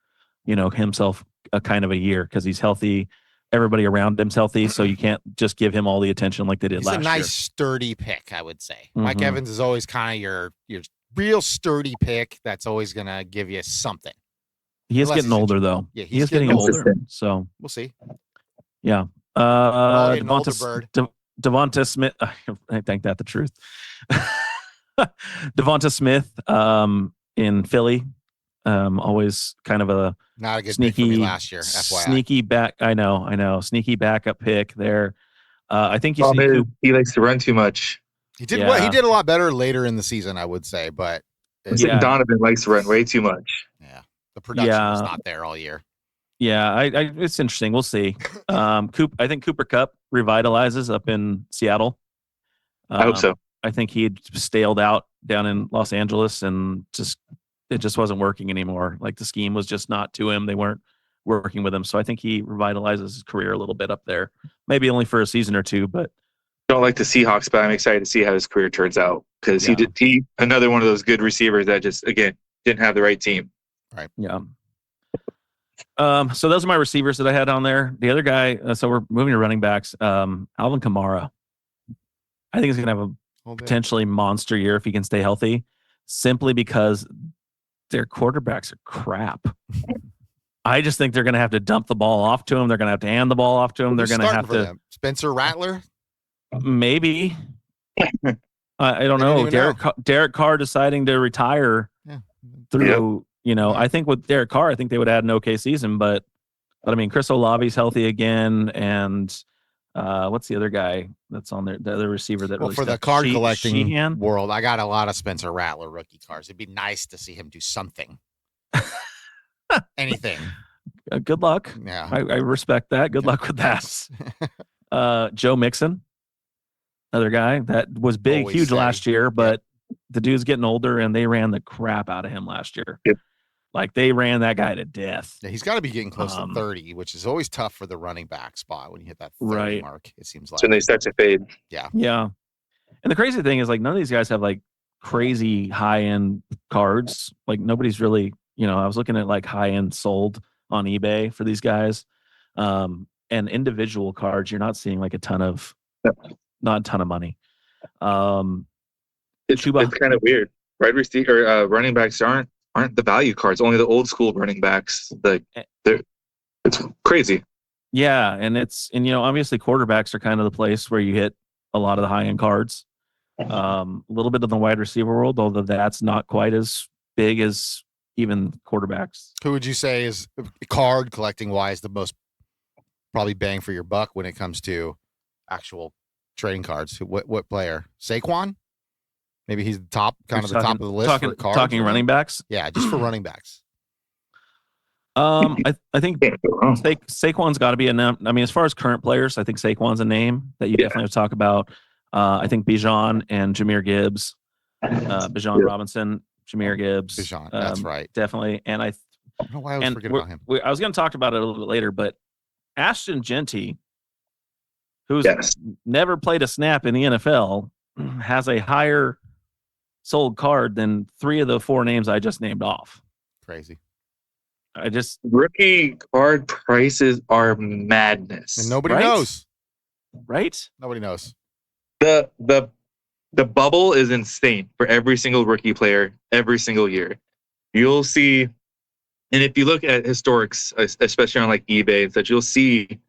himself a kind of a year because he's healthy. Everybody around him's healthy, so you can't just give him all the attention like they did last year. He's a nice, sturdy pick, I would say. Mike Evans is always kind of your real sturdy pick that's always going to give you something. He is getting older, though. Yeah, he is getting older, so we'll see. Yeah. Devonta Smith. I think that's the truth. Devonta Smith in Philly. Always kind of a not a good sneaky pick for me last year. FYI. Sneaky back. I know. Sneaky backup pick there. I think he likes to run too much. He did he did a lot better later in the season, I would say, but Donovan likes to run way too much. Yeah. The production was not there all year. Yeah, it's interesting. We'll see. I think Cooper Kupp revitalizes up in Seattle. I hope so. I think he had staled out down in Los Angeles, and it just wasn't working anymore. Like, the scheme was just not to him. They weren't working with him. So I think he revitalizes his career a little bit up there. Maybe only for a season or two, but don't like the Seahawks, but I'm excited to see how his career turns out because he another one of those good receivers that just, again, didn't have the right team. Right. Yeah. So those are my receivers that I had on there. The other guy, so we're moving to running backs. Alvin Kamara. I think he's going to have a potentially monster year if he can stay healthy, simply because their quarterbacks are crap. I just think they're going to have to dump the ball off to him. They're going to have to hand the ball off to him. They're going to have to. Spencer Rattler? Maybe. I don't know. Derek Carr deciding to retire through. I think with Derek Carr, I think they would add an okay season, but I mean, Chris Olave's healthy again, and what's the other guy that's on there? The other receiver that really for the card collecting world, I got a lot of Spencer Rattler rookie cards. It'd be nice to see him do something, anything. Good luck. Yeah, I respect that. Good luck with that. Joe Mixon, another guy that was huge last year, but the dude's getting older, and they ran the crap out of him last year. Yep. Like, they ran that guy to death. Yeah, he's got to be getting close to 30, which is always tough for the running back spot when you hit that 30 mark, it seems like. So they start to fade. Yeah. Yeah. And the crazy thing is, like, none of these guys have, like, crazy high-end cards. Like, nobody's really, I was looking at, like, high-end sold on eBay for these guys. And individual cards, you're not seeing, like, not a ton of money. It's kind of weird. Right receiver running backs aren't aren't the value cards. Only the old school running backs. It's crazy. Yeah, and obviously quarterbacks are kind of the place where you hit a lot of the high end cards. A little bit of the wide receiver world, although that's not quite as big as even quarterbacks. Who would you say is card collecting wise the most probably bang for your buck when it comes to actual trading cards? What player? Saquon? Maybe he's the top of the list for cards. Talking running backs. Yeah, just for running backs. I think Saquon's got to be a name. I mean, as far as current players, I think Saquon's a name that you definitely have to talk about. I think Bijan and Jahmyr Gibbs, Bijan Robinson, Jahmyr Gibbs. Bijan, that's right. Definitely. And I don't know why I was forgetting about him. I was going to talk about it a little bit later, but Ashton Genty, who's never played a snap in the NFL, has a higher sold card than 3 of the 4 names I just named off. Crazy. Rookie card prices are madness. And nobody knows. Right? Nobody knows. The bubble is insane for every single rookie player every single year. You'll see, and if you look at historics, especially on like eBay and such, you'll see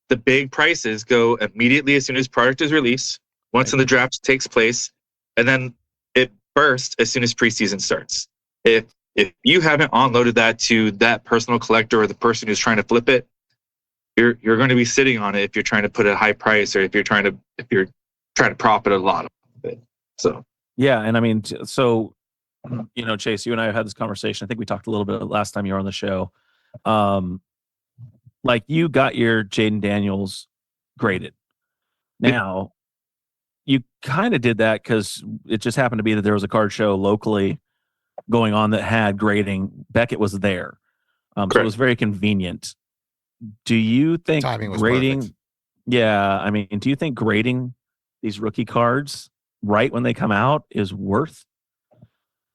the big prices go immediately as soon as product is released, once in the draft takes place, and then it bursts as soon as preseason starts. If you haven't onloaded that to that personal collector or the person who's trying to flip it, you're going to be sitting on it if you're trying to put a high price or if you're trying to profit a lot of it. So yeah, and I mean, so Chase, you and I have had this conversation. I think we talked a little bit last time you were on the show. Like you got your Jaden Daniels graded. Now, you kind of did that because it just happened to be that there was a card show locally going on that had grading. Beckett was there. So it was very convenient. Do you think timing was grading? Perfect. Yeah, I mean, do you think grading these rookie cards right when they come out is worth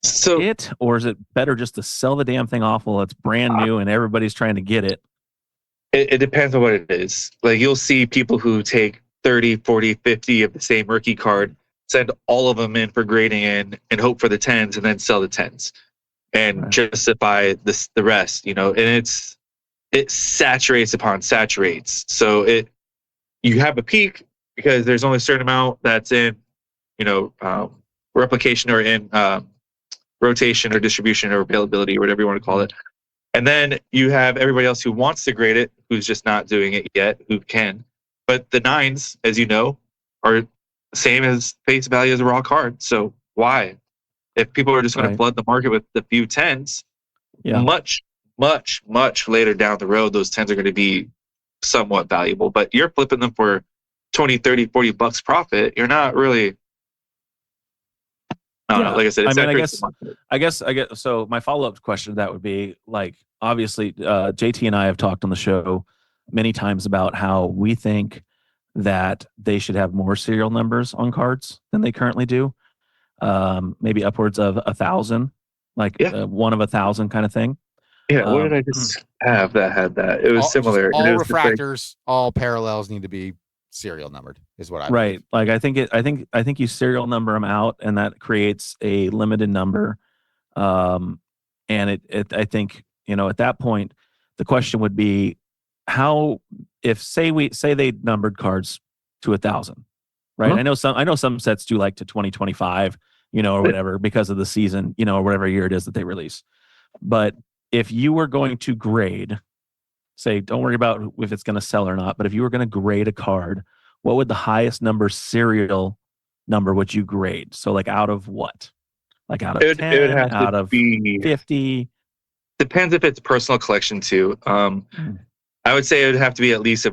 it, or is it better just to sell the damn thing off while it's brand new and everybody's trying to get it? It depends on what it is. Like you'll see people who take 30, 40, 50 of the same rookie card, send all of them in for grading and hope for the 10s and then sell the 10s and justify the rest, and it saturates upon saturates. So you have a peak because there's only a certain amount that's in, replication or in rotation or distribution or availability or whatever you want to call it. And then you have everybody else who wants to grade it, who's just not doing it yet, who can. But the 9s, as you know, are same as face value as a raw card. So why? If people are just going to flood the market with the few 10s, much, much, much later down the road, those 10s are going to be somewhat valuable. But you're flipping them for 20, 30, 40 bucks profit. You're not really. Like I said, I guess. So my follow-up question to that would be like, obviously, JT and I have talked on the show many times about how we think that they should have more serial numbers on cards than they currently do. Maybe upwards of 1,000, like one of 1,000 kind of thing. Yeah. What did I just have that had that? It was similar. All refractors, all parallels need to be serial numbered is what I believe. Like I think you serial number them out and that creates a limited number. And I think, at that point, the question would be how, if say they numbered cards to 1,000, right? I know some sets do like to 2025, or whatever because of the season, or whatever year it is that they release. But if you were going to grade, say, don't worry about if it's going to sell or not, but if you were going to grade a card, what would the highest serial number would you grade? So like out of what? Like out of 10, it would have out to of be 50? Depends if it's personal collection too. I would say it would have to be at least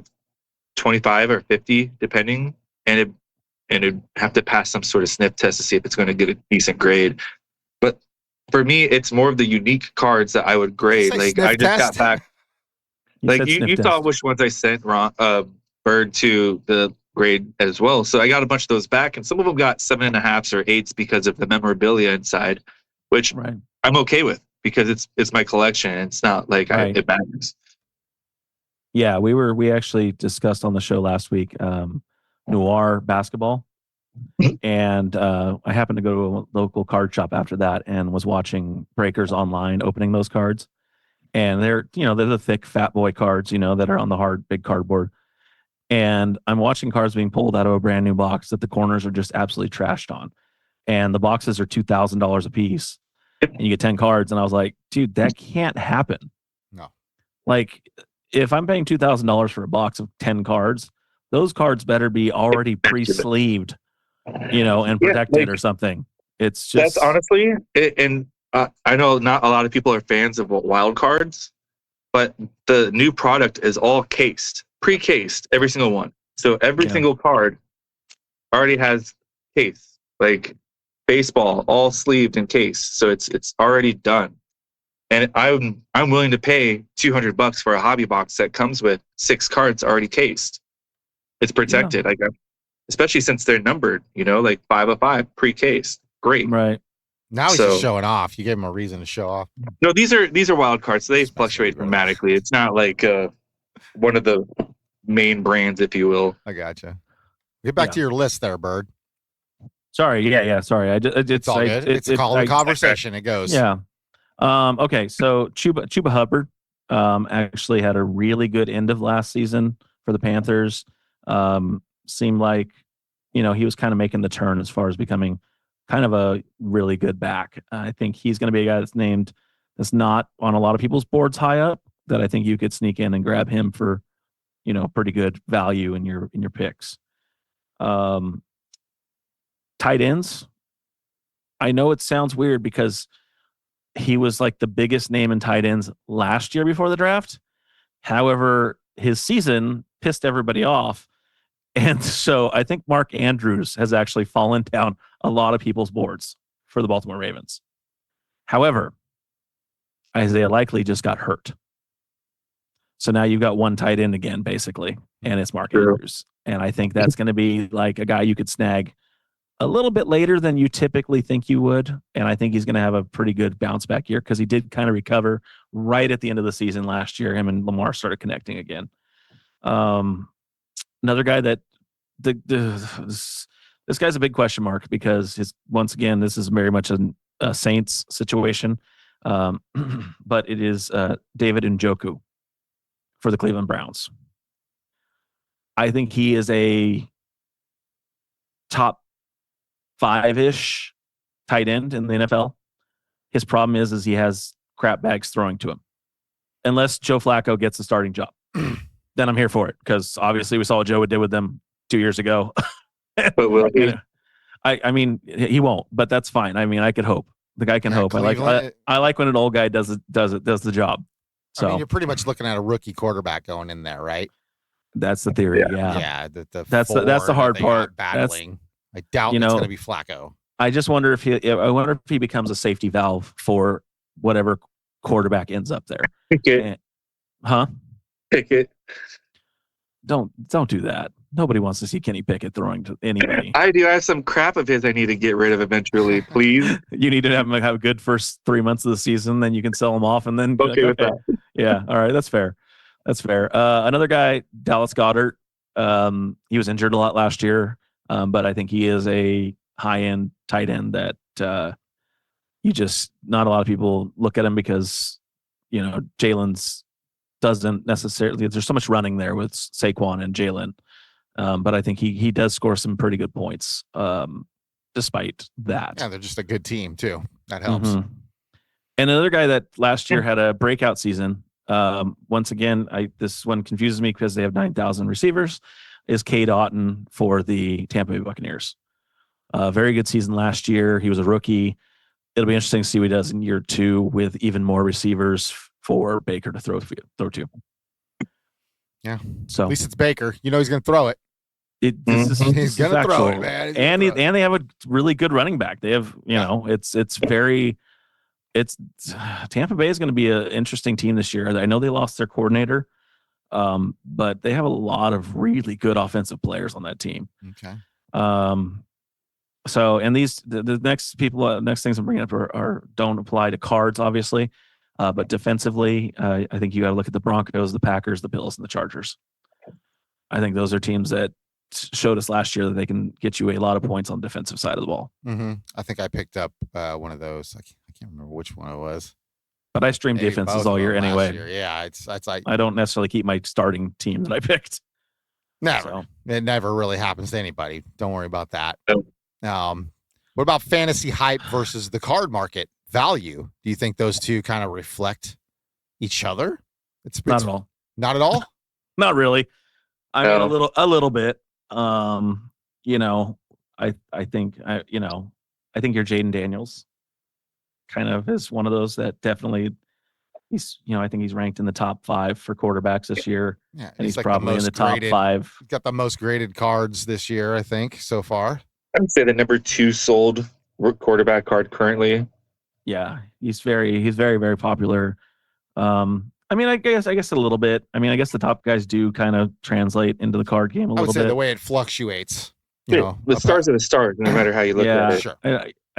25 or 50, depending, and it'd have to pass some sort of sniff test to see if it's going to get a decent grade. But for me, it's more of the unique cards that I would grade. Like I just got back. Like you saw which ones I sent Bird to the grade as well. So I got a bunch of those back, and some of them got 7.5s or 8s because of the memorabilia inside, which I'm okay with because it's my collection. And it's not like it matters. Yeah, we actually discussed on the show last week Noir basketball. And I happened to go to a local card shop after that and was watching breakers online opening those cards. And they're the thick fat boy cards, that are on the hard, big cardboard. And I'm watching cards being pulled out of a brand new box that the corners are just absolutely trashed on. And the boxes are $2,000 a piece. And you get 10 cards. And I was like, dude, that can't happen. No. Like, if I'm paying $2,000 for a box of 10 cards, those cards better be already pre-sleeved, and protected or something. It's just. That's honestly, and I know not a lot of people are fans of wild cards, but the new product is all cased, pre-cased, every single one. So every single card already has case, like baseball, all sleeved and cased. So it's already done. And I'm willing to pay $200 for a hobby box that comes with 6 cards already cased. It's protected, especially since they're numbered. Like 5 of 5 pre-cased. Great, right? Now he's just showing off. You gave him a reason to show off. No, these are wild cards. So they fluctuate dramatically. It's not like one of the main brands, if you will. I gotcha. Get back to your list there, Bird. Sorry, sorry. It's all good. It's a call of conversation. It goes. Yeah. Okay, so Chuba Hubbard actually had a really good end of last season for the Panthers. Seemed like, he was kind of making the turn as far as becoming kind of a really good back. I think he's going to be a guy that's not on a lot of people's boards high up, that I think you could sneak in and grab him for, pretty good value in your picks. Tight ends. I know it sounds weird because he was like the biggest name in tight ends last year before the draft. However, his season pissed everybody off. And so I think Mark Andrews has actually fallen down a lot of people's boards for the Baltimore Ravens. However, Isaiah Likely just got hurt. So now you've got one tight end again, basically, and it's Mark Andrews. And I think that's going to be like a guy you could snag a little bit later than you typically think you would. And I think he's going to have a pretty good bounce back year because he did kind of recover right at the end of the season last year. Him and Lamar started connecting again. Another guy that this guy's a big question mark because once again, this is very much a Saints situation. But it is David Njoku for the Cleveland Browns. I think he is a top 5-ish tight end in the NFL. His problem is he has crap bags throwing to him. Unless Joe Flacco gets the starting job, then I'm here for it because obviously we saw what Joe did with them 2 years ago. But will he? I mean, he won't, but that's fine. I mean, I could hope. The guy can hope. I like when an old guy does the job. So I mean, you're pretty much looking at a rookie quarterback going in there, right? That's the theory. Yeah. Yeah. That's the hard part. Battling. I doubt it's going to be Flacco. I just wonder if he becomes a safety valve for whatever quarterback ends up there. Pickett. Pickett. Don't do that. Nobody wants to see Kenny Pickett throwing to anybody. I do. I have some crap of his I need to get rid of eventually, please. You need to have him have a good first 3 months of the season, then you can sell him off, and then okay with that. Yeah, all right, that's fair. That's fair. Another guy, Dallas Goedert. He was injured a lot last year, but I think he is a high-end tight end that not a lot of people look at him because Jalen's doesn't necessarily. There's so much running there with Saquon and Jalen. But I think he does score some pretty good points despite that. Yeah, they're just a good team, too. That helps. Mm-hmm. And another guy that last year had a breakout season, once again, this one confuses me because they have 9,000 receivers, is Cade Otton for the Tampa Bay Buccaneers. Very good season last year. He was a rookie. It'll be interesting to see what he does in year 2 with even more receivers for Baker to throw to. Yeah. So at least it's Baker. He's going to throw it. He's going to throw it, man. And they have a really good running back. They have, Tampa Bay is going to be an interesting team this year. I know they lost their coordinator, but they have a lot of really good offensive players on that team. Okay. So, and the next things I'm bringing up are don't apply to cards, obviously, but defensively, I think you got to look at the Broncos, the Packers, the Bills, and the Chargers. I think those are teams that showed us last year that they can get you a lot of points on the defensive side of the ball. Mm-hmm. I think I picked up one of those. I can't remember which one it was. But I stream Maybe defenses both all of year them last anyway. year. Yeah, it's like I don't necessarily keep my starting team that I picked. never. So. It never really happens to anybody. Don't worry about that. Nope. What about fantasy hype versus the card market value? Do you think those two kind of reflect each other? It's Not at all. Not at all. Not really. I mean, No. a little bit. You know, I think your Jaden Daniels kind of is one of those that definitely I think he's ranked in the top 5 for quarterbacks this year. Yeah, and he's like probably in the top 5. He's got the most graded cards this year, I think, so far. I would say the number 2 sold quarterback card currently. Yeah, he's very, very popular. I mean, I guess a little bit. I mean, I guess the top guys do kind of translate into the card game a little bit. I would say the way it fluctuates. The stars are the stars, no matter how you look at it. Sure.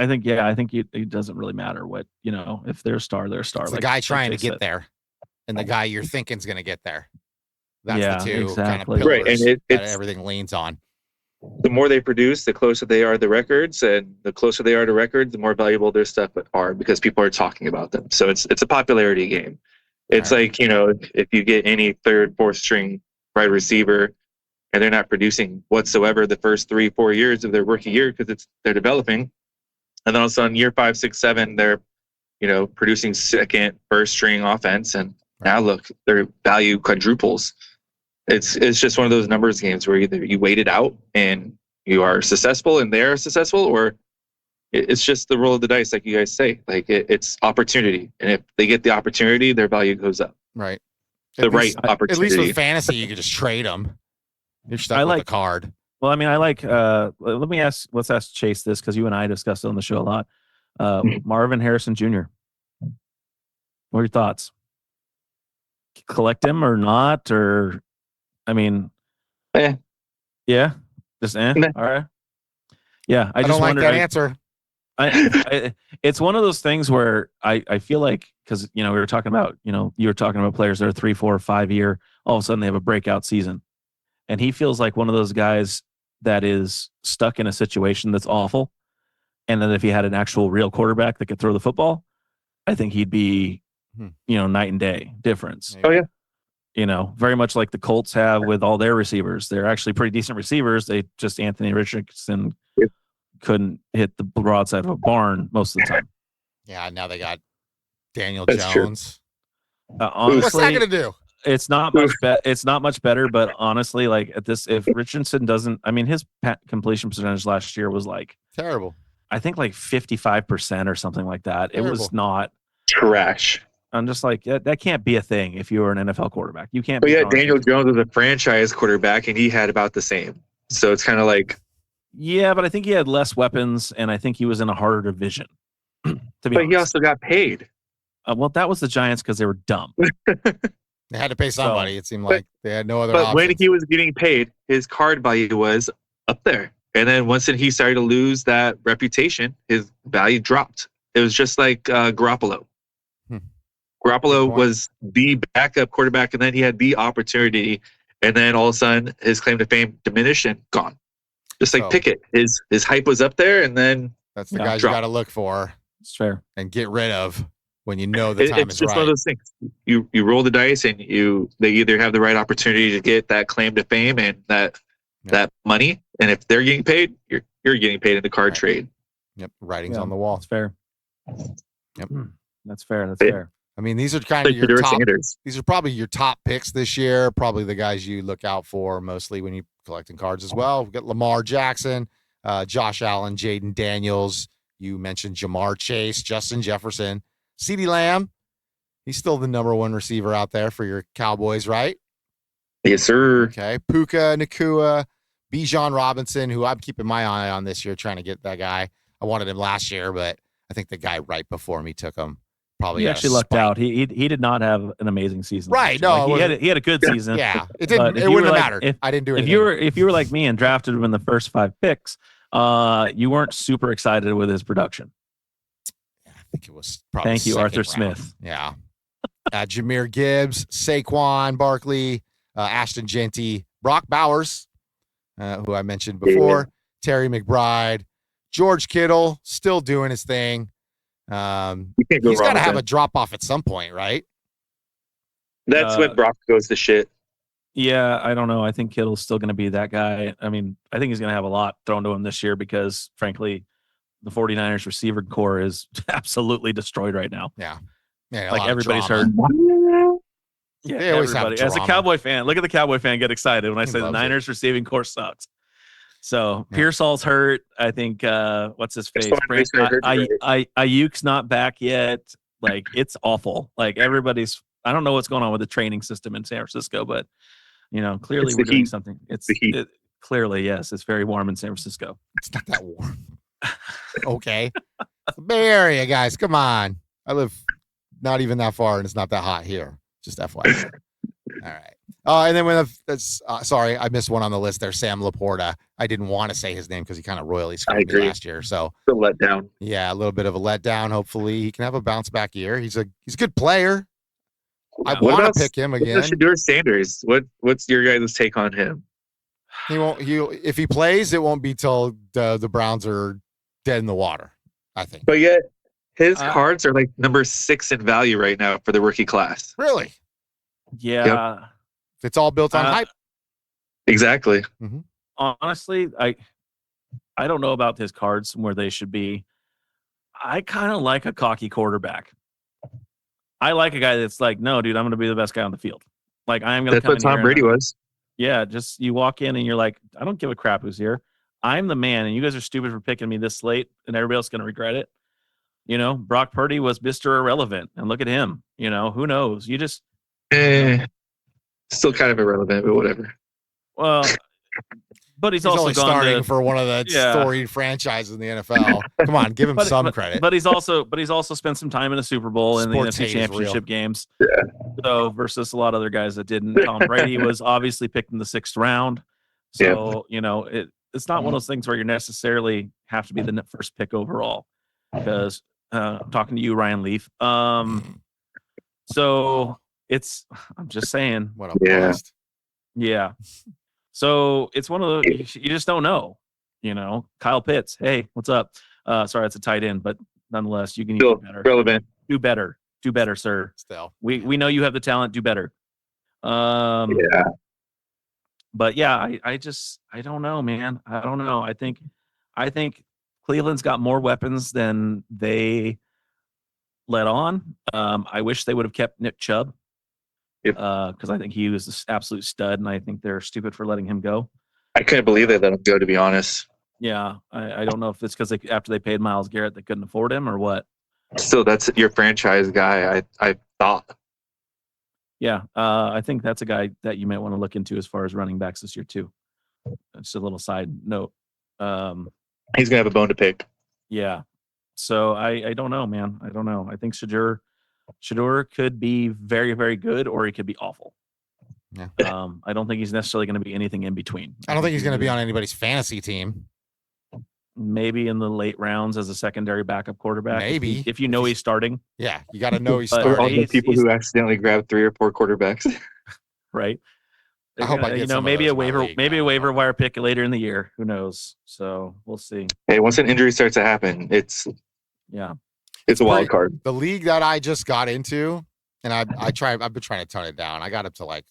I think it doesn't really matter what, if they're a star, they're a star. It's the guy trying to get there, and the guy you're thinking's going to get there. That's the two kind of pillars right, and that everything leans on. The more they produce, the closer they are to the records, and the closer they are to records, the more valuable their stuff are because people are talking about them. So it's a popularity game. It's right. Like, if you get any 3rd, 4th string wide receiver and they're not producing whatsoever the first 3-4 years of their rookie year because they're developing, and then all of a sudden year 5, 6, 7, they're producing 2nd, 1st string offense, and now look, their value quadruples. It's just one of those numbers games where either you wait it out and you are successful and they're successful, or it's just the roll of the dice, like you guys say. Like it's opportunity, and if they get the opportunity, their value goes up. Right. Opportunity. At least with fantasy, you can just trade them. You're stuck with the card. Well, I mean, I like. Let's ask Chase this because you and I discussed it on the show a lot. Marvin Harrison Jr. What are your thoughts? Collect him or not? Or, I mean, yeah, just All right. Yeah, I just don't like that answer. It's one of those things where I feel like, because we were talking about you were talking about players that are 3, 4, 5 year, all of a sudden they have a breakout season, and he feels like one of those guys that is stuck in a situation that's awful, and then if he had an actual real quarterback that could throw the football, I think he'd be night and day difference. Oh yeah. Very much like the Colts have with all their receivers. They're actually pretty decent receivers. They just Anthony Richardson couldn't hit the broadside of a barn most of the time. Yeah, now they got Daniel Jones. Honestly, what's that going to do? It's not much it's not much better, but honestly, like at this, if Richardson doesn't, I mean, his completion percentage last year was like terrible. I think like 55% or something like that. Terrible. It was not trash. I'm just like, that can't be a thing if you were an NFL quarterback. You can't. But yeah, Daniel Jones was a franchise quarterback, and he had about the same. So it's kind of like. Yeah, but I think he had less weapons, and I think he was in a harder division. But he also got paid. Well, that was the Giants because they were dumb. They had to pay somebody. It seemed like they had no other options. But when he was getting paid, his card value was up there. And then once he started to lose that reputation, his value dropped. It was just like Garoppolo. Garoppolo was the backup quarterback, and then he had the opportunity, and then all of a sudden his claim to fame diminished and gone. Just like Pickett, his hype was up there, and then that's the guys you got to look for. It's fair. And get rid of when you know the time is right. It's just one of those things. You roll the dice, and they either have the right opportunity to get that claim to fame and that money, and if they're getting paid, you're getting paid in the card trade. Yep, writing's on the wall. That's fair. Yep, that's fair. That's fair. I mean, these are kind of your top. These are probably your top picks this year. Probably the guys you look out for mostly when you're collecting cards as well. We've got Lamar Jackson, Josh Allen, Jaden Daniels. You mentioned Jamar Chase, Justin Jefferson, CeeDee Lamb. He's still the number 1 receiver out there for your Cowboys, right? Yes, sir. Okay, Puka Nacua, Bijan Robinson, who I'm keeping my eye on this year, trying to get that guy. I wanted him last year, but I think the guy right before me took him. Probably he actually lucked out. He did not have an amazing season. Right? No, like he had a good season. Yeah, it didn't. It wouldn't have mattered. I didn't do anything. If you were like me and drafted him in the first 5 picks, you weren't super excited with his production. Yeah, I think it was probably. Thank you, Arthur round. Smith. Yeah, Jahmyr Gibbs, Saquon Barkley, Ashton Genty, Brock Bowers, who I mentioned before, Terry McBride, George Kittle, still doing his thing. You can't go He's wrong got to with have him. a drop off at some point, right? That's when Brock goes to shit. Yeah, I don't know. I think Kittle's still going to be that guy. I mean, I think he's going to have a lot thrown to him this year because, frankly, the 49ers receiver core is absolutely destroyed right now. Yeah. Yeah, like everybody's hurt. Yeah, They always have everybody. As a drama. Cowboy fan, look at the Cowboy fan get excited when I He say the loves Niners receiving core sucks. So Yeah. Pearsall's hurt. I think what's his face? That's fine. Ayuk's not back yet. Like it's awful. Like everybody's. I don't know what's going on with the training system in San Francisco, but clearly It's the we're doing heat. something. It's The heat. clearly yes. It's very warm in San Francisco. It's not that warm. Okay. Bay Area, guys, come on. I live not even that far, and it's not that hot here. Just FYI. All right. And then sorry, I missed one on the list there. Sam Laporta. I didn't want to say his name because he kind of royally screwed me last year. So the letdown. Yeah, a little bit of a letdown. Hopefully, he can have a bounce back year. He's a good player. I want to pick him again. Shedeur Sanders. What's your guys' take on him? He won't. If he plays, it won't be till the Browns are dead in the water, I think. But yet, his cards are like number 6 in value right now for the rookie class. Really? Yeah. Yep. It's all built on hype. Exactly. Mm-hmm. Honestly, I don't know about his cards and where they should be. I kind of like a cocky quarterback. I like a guy that's like, no, dude, I'm going to be the best guy on the field. Like, I'm going to come in. That's what Tom Brady was. Yeah, just you walk in and you're like, I don't give a crap who's here. I'm the man, and you guys are stupid for picking me this late, and everybody else is going to regret it. Brock Purdy was Mr. Irrelevant, and look at him. Who knows? You just still kind of irrelevant, but whatever. Well, but he's also only starting for one of the storied franchises in the NFL. Come on, give him some credit. But he's also spent some time in the Super Bowl and the NFC Championship games. Yeah. So versus a lot of other guys that didn't. Tom Brady was obviously picked in the 6th round. So it's not one of those things where you necessarily have to be the first pick overall. Because I'm talking to you, Ryan Leaf. So I'm just saying. What a blast. Yeah. So it's one of those you just don't know. Kyle Pitts. Hey, what's up? Sorry, it's a tight end, but nonetheless, you can do better. Relevant. Do better, sir. Still, we know you have the talent. Do better. But yeah, I don't know, man. I don't know. I think Cleveland's got more weapons than they let on. I wish they would have kept Nick Chubb. Because I think he was this absolute stud, and I think they're stupid for letting him go. I couldn't believe they let him go, to be honest. Yeah, I don't know if it's because after they paid Myles Garrett, they couldn't afford him or what. Still, that's your franchise guy, I thought. Yeah, I think that's a guy that you might want to look into as far as running backs this year too. Just a little side note. He's gonna have a bone to pick. Yeah, so I don't know, man. I don't know. I think Shedeur could be very, very good, or he could be awful. Yeah. I don't think he's necessarily going to be anything in between. I don't think he's going to be on anybody's fantasy team. Maybe in the late rounds as a secondary backup quarterback. Maybe if you know he's starting. Yeah, you got to know he's starting. All the people who accidentally grabbed 3 or 4 quarterbacks. Right. I hope I get maybe a waiver wire pick later in the year. Who knows? So we'll see. Hey, once an injury starts to happen, it's a wild card. The league that I just got into, and I've been trying to tone it down. I got up to like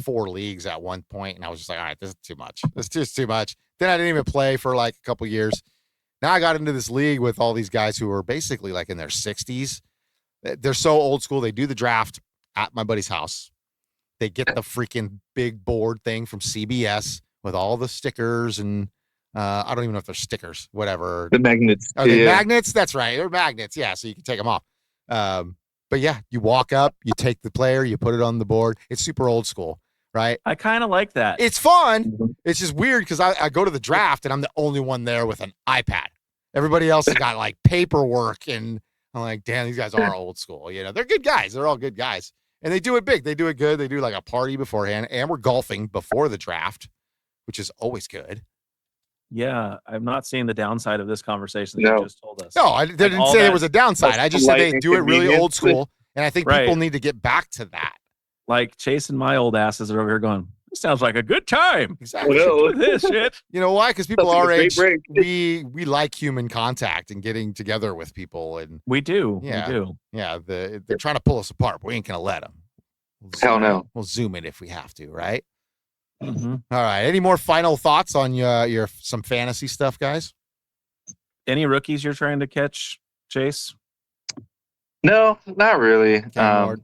4 leagues at one point, and I was just like, all right, this is too much. It's just too much. Then I didn't even play for like a couple years. Now I got into this league with all these guys who are basically like in their 60s. They're so old school. They do the draft at my buddy's house. They get the freaking big board thing from CBS with all the stickers and I don't even know if they're stickers, whatever. The magnets. Are they magnets? That's right. They're magnets. Yeah, so you can take them off. But yeah, you walk up, you take the player, you put it on the board. It's super old school, right? I kind of like that. It's fun. It's just weird because I go to the draft and I'm the only one there with an iPad. Everybody else has got like paperwork, and I'm like, damn, these guys are old school. They're good guys. They're all good guys. And they do it big. They do it good. They do like a party beforehand, and we're golfing before the draft, which is always good. Yeah, I'm not seeing the downside of this conversation that you just told us. No, I didn't say there was a downside. I just said they do it really old school, and I think people need to get back to that. Like Chase and my old asses are over here going, Sounds like a good time. Exactly. Well, With this shit. You know why? Because people Sounds like our a great age, break. we like human contact and getting together with people, and We do. Yeah. We do. yeah, they're trying to pull us apart. But we ain't gonna let them. Hell no. We'll zoom in if we have to, right? Mm-hmm. All right. Any more final thoughts on your some fantasy stuff, guys? Any rookies you're trying to catch, Chase? No, not really. Ward?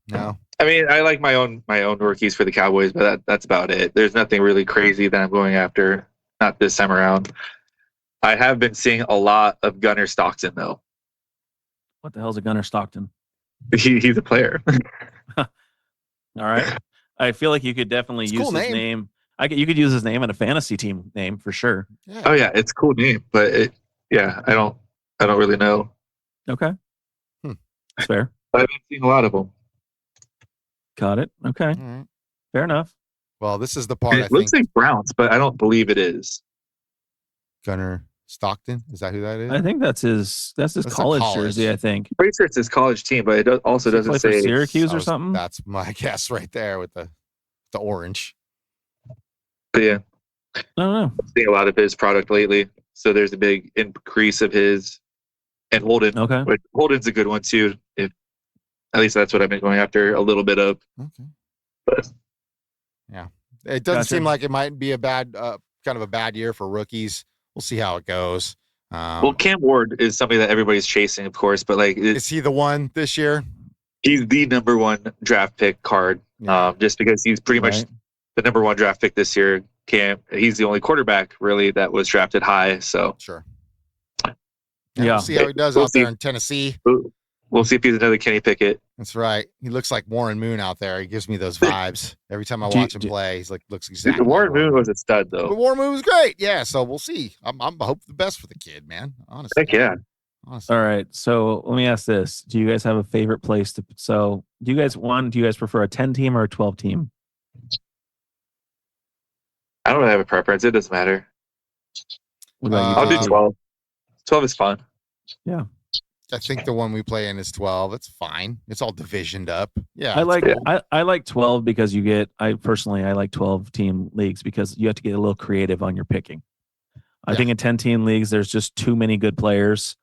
No. I mean, I like my own rookies for the Cowboys, but that's about it. There's nothing really crazy that I'm going after. Not this time around. I have been seeing a lot of Gunnar Stockton though. What the hell's a Gunnar Stockton? He's a player. All right. I feel like you could definitely It's a use cool his name. You could use his name in a fantasy team name for sure. Yeah. Oh yeah, it's a cool name, but I don't really know. Okay. That's fair. But I've been seeing a lot of them. Got it. Okay. All right. Fair enough. Well, this is the part I It looks think like Browns, but I don't believe it is. Gunnar Stockton. Is that who that is? I think that's his That's a college college. jersey, I think. I'm pretty sure it's his college team, but it also Does he doesn't play for say. Syracuse or something? That's my guess right there with the orange. But yeah, I don't know. I'm seeing a lot of his product lately. So there's a big increase of his and Holden. Okay. Which Holden's a good one too. If at least that's what I've been going after a little bit of. Okay. But It doesn't Gotcha. seem like it might be a bad, kind of a bad year for rookies. We'll see how it goes. well, Cam Ward is somebody that everybody's chasing, of course, but like Is he the one this year? he's the number one draft pick card. Yeah. Just because he's pretty much Right. the number one draft pick this year. He's the only quarterback really that was drafted high. So Sure. Yeah. We'll see how he does We'll out there see. in Tennessee. we'll see if he's another Kenny Pickett. That's right. He looks like Warren Moon out there. He gives me those vibes every time I Do you- watch him do- play. He's like looks Dude, exactly. the Warren like Moon was a stud But though. Warren Moon was great. Yeah. So we'll see. I'm hope the best for the kid, man. Honestly. Heck yeah. Honestly. All right. So let me ask this. Do you guys have a favorite place to do you guys prefer a 10 team or a 12 team? I don't really have a preference. It doesn't matter. What about you, I'll do JT? 12. 12 is fun. I think the one we play in is 12. It's fine. It's all divisioned up. Yeah. I it's like cool. I like 12 because I like 12 team leagues because you have to get a little creative on your picking. I Yeah. think in 10 team leagues there's just too many good players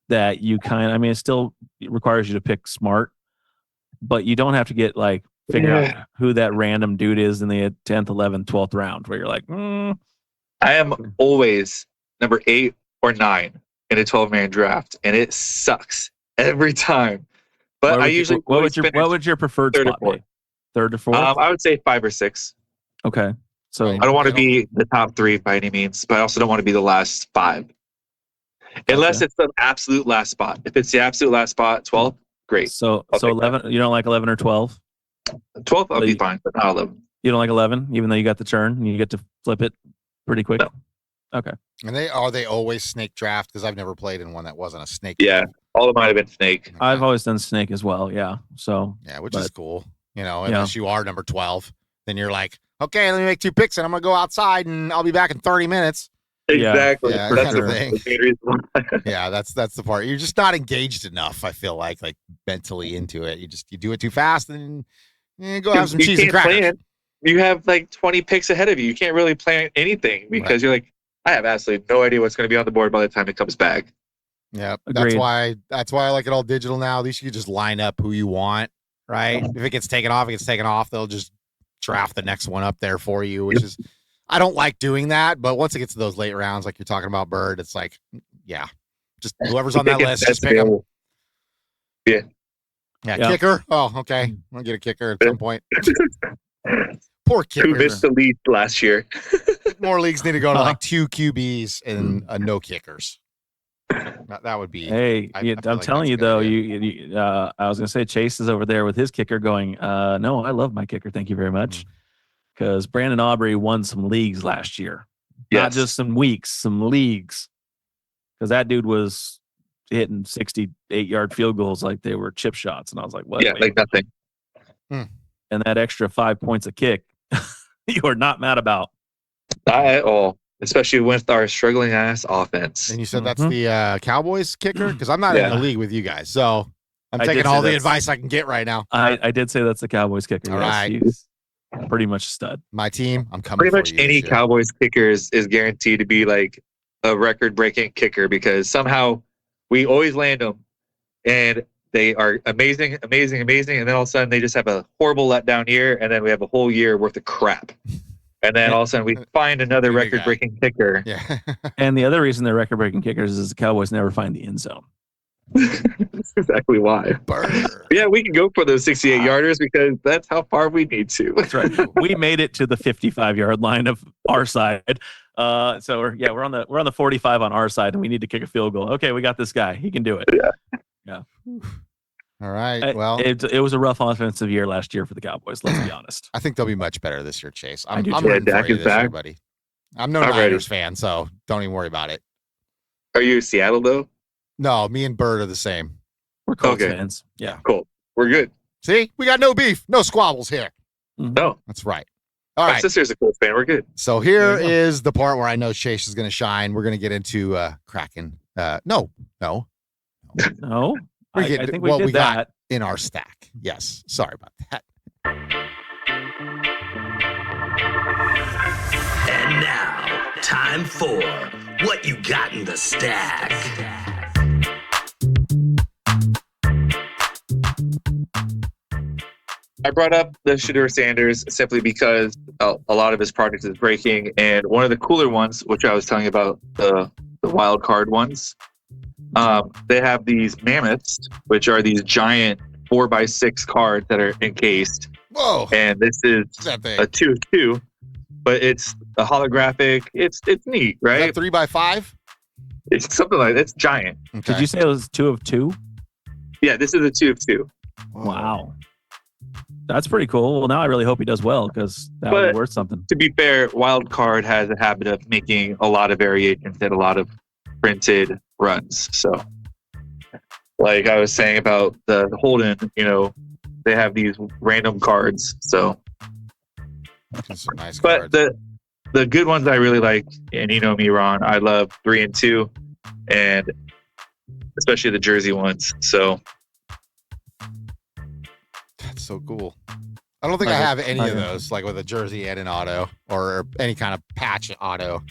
that it still requires you to pick smart, but you don't have to get like figure out who that random dude is in the 10th, 11th, 12th round where you're like, I am always number 8 or 9 in a 12-man draft, and it sucks every time. But what would your preferred third or spot fourth. be? Third or fourth? I would say 5 or 6. Okay. So Right. I don't want to be the top 3 by any means, but I also don't want to be the last 5. Unless it's the absolute last spot. If it's the absolute last spot, 12, great. So I'll take 11, you don't like 11 or 12? 12, I'll be Like- fine, but not 11. You don't like 11, even though you got the turn and you get to flip it pretty quick? No. Okay. And they always snake draft because I've never played in one that wasn't a snake. Yeah. draft. All of mine have been Snake. Okay. I've always done snake as well. Yeah. So Yeah, which is but- cool. Unless you are number 12, then you're like, okay, let me make 2 picks and I'm gonna go outside and I'll be back in 30 minutes. Yeah. Exactly. Yeah, for That's sure. the main reason why. Yeah, that's the part. You're just not engaged enough. I feel like mentally into it. You do it too fast and go have some You cheese and can't crackers. plan. You have like 20 picks ahead of you. You can't really plan anything because you're like, I have absolutely no idea what's going to be on the board by the time it comes back. Yeah, Agreed. that's why I like it all digital now. At least you can just line up who you want, right? If it gets taken off, it gets taken off. They'll just draft the next one up there for you, which is I don't like doing that, but once it gets to those late rounds, like you're talking about, Bird, it's like, yeah, just whoever's on that Pick it, list, that's just pick them. available. Yeah, Yeah. kicker. Oh, okay, I'll get a kicker at some point. Poor Who kicker. missed the lead last year? More leagues need to go to Uh-huh. like 2 QBs and no kickers. That would be. hey, I feel I'm like telling that's you a good though, idea. I was gonna say Chase is over there with his kicker going, no, I love my kicker. Thank you very much. Because Brandon Aubrey won some leagues last year. Not Yes. just some weeks, some leagues. Because that dude was hitting 68-yard field goals like they were chip shots. And I was like, what? Yeah, like nothing. And that extra 5 points a kick, you are not mad about. Not at all. Especially with our struggling ass offense. And you said that's the Cowboys kicker? Because I'm not in Yeah. the league with you guys. So I'm I taking did all say the that's- advice I can get right now. I did say that's the Cowboys kicker. All yes. right. pretty much stud. My team, I'm coming Pretty for much you any this year. Cowboys kicker is guaranteed to be like a record-breaking kicker because somehow we always land them, and they are amazing, amazing, amazing, and then all of a sudden they just have a horrible letdown year, and then we have a whole year worth of crap. And then all of a sudden we find another New guy. record-breaking kicker. Yeah. And the other reason they're record-breaking kickers is the Cowboys never find the end zone. That's exactly why. Burr. Yeah, we can go for those 68-yarders because that's how far we need to. That's right. We made it to the 55-yard line of our side. So we're on the 45 on our side, and we need to kick a field goal. Okay, we got this guy. He can do it. Yeah. All right. Well, it was a rough offensive year last year for the Cowboys. Let's be honest. I think they'll be much better this year, Chase. I'm do too. rooting Dak for you is this year, back. buddy. I'm no I'm ready. Niners fan, so don't even worry about it. Are you Seattle though? No, me and Bird are the same. We're Colts Okay. fans. Yeah. Cool. We're good. See, we got no beef, no squabbles here. No, That's right. All my right. sister's a Colts fan. We're good. So here There you go. is the part where I know Chase is going to shine. We're going to get into Kraken. No, No, We're I getting think we what did we got. that. in our stack. Yes. Sorry about that. And now, time for What You Got in the Stack. I brought up the Shedeur Sanders simply because a lot of his product is breaking, and one of the cooler ones, which I was telling you about, the wild card ones, they have these mammoths, which are these giant 4x6 cards that are encased, Whoa. and this is What's that thing? a 2 of 2, but it's a holographic. It's neat, Is right? that 3x5? It's something like it's giant. Okay. Did you say it was 2 of 2? Yeah, this is a 2 of 2. Whoa. Wow. That's pretty cool. Well, now I really hope he does well because that would But- be worth something. To be fair, wild card has a habit of making a lot of variations and a lot of printed runs. So, like I was saying about the Holden, they have these random cards. So, Those are nice but cards. the good ones I really like, and you know me, Ron, I love 3 and 2, and especially the jersey ones. So, That's so cool. I don't think I have any of those, like with a jersey and an auto or any kind of patch auto.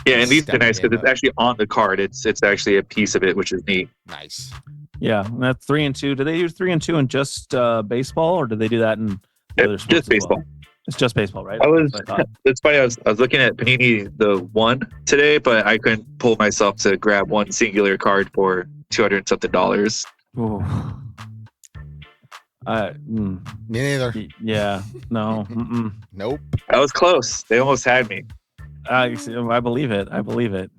yeah, and these are Step nice it because in, it's actually on the card. It's actually a piece of it, which is neat. Nice. Yeah, and that's 3 and 2. Do they use 3 and 2 in just baseball, or do they do that in the other It's sports just as well? baseball. It's just baseball, right? I was. That's what I thought. It's funny. I was looking at Panini the 1 today, but I couldn't pull myself to grab one singular card for $200 something. Ooh. Me neither. Yeah, no. Mm-mm. Nope. That was close. They almost had me. I believe it. I believe it.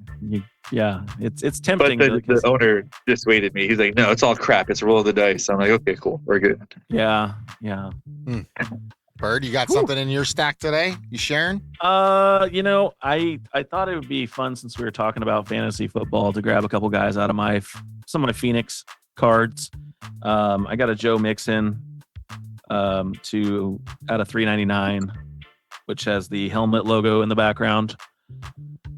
Yeah, it's But tempting. the owner dissuaded me. He's like, "No, it's all crap. It's a roll of the dice." I'm like, "Okay, cool. We're good." yeah. Bird, you got something in your stack today? You sharing? I thought it would be fun since we were talking about fantasy football to grab a couple guys out of some of my Phoenix cards. I got a Joe Mixon out of $3.99, which has the helmet logo in the background.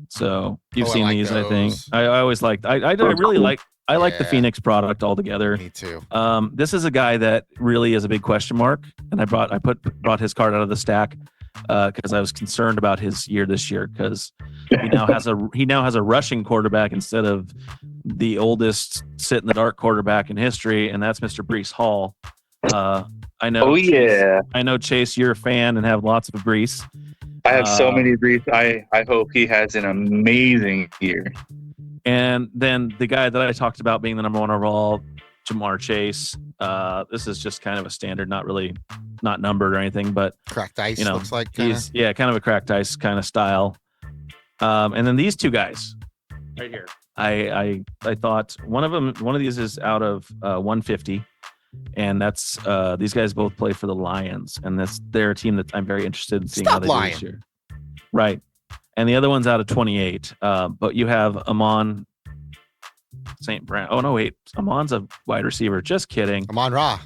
So you've Oh, I seen like these, I think. those. I always liked. I really like. I like the Yeah. Phoenix product altogether. Me too. This is a guy that really is a big question mark, and I brought his card out of the stack because I was concerned about his year this year because he now has a rushing quarterback instead of the oldest sit in the dark quarterback in history, and that's Mr. Brees Hall. I know. Oh Chase, yeah, I know Chase, you're a fan and have lots of Brees. I have so many briefs. I hope he has an amazing year. And then the guy that I talked about being the number 1 overall, Jamar Chase. This is just kind of a standard, not numbered or anything, but Cracked ice you know, looks like. Kinda. he's kind of a cracked ice kind of style. And then these two guys right here. I thought one of these is out of 150, and that's these guys both play for the Lions, and they're a team that I'm very interested in seeing how Stop they do lying. this year. Right. And the other one's out of 28. But you have Amon St. Brown. Oh, no, wait. Amon's a wide receiver. Just kidding. I'm on Raw.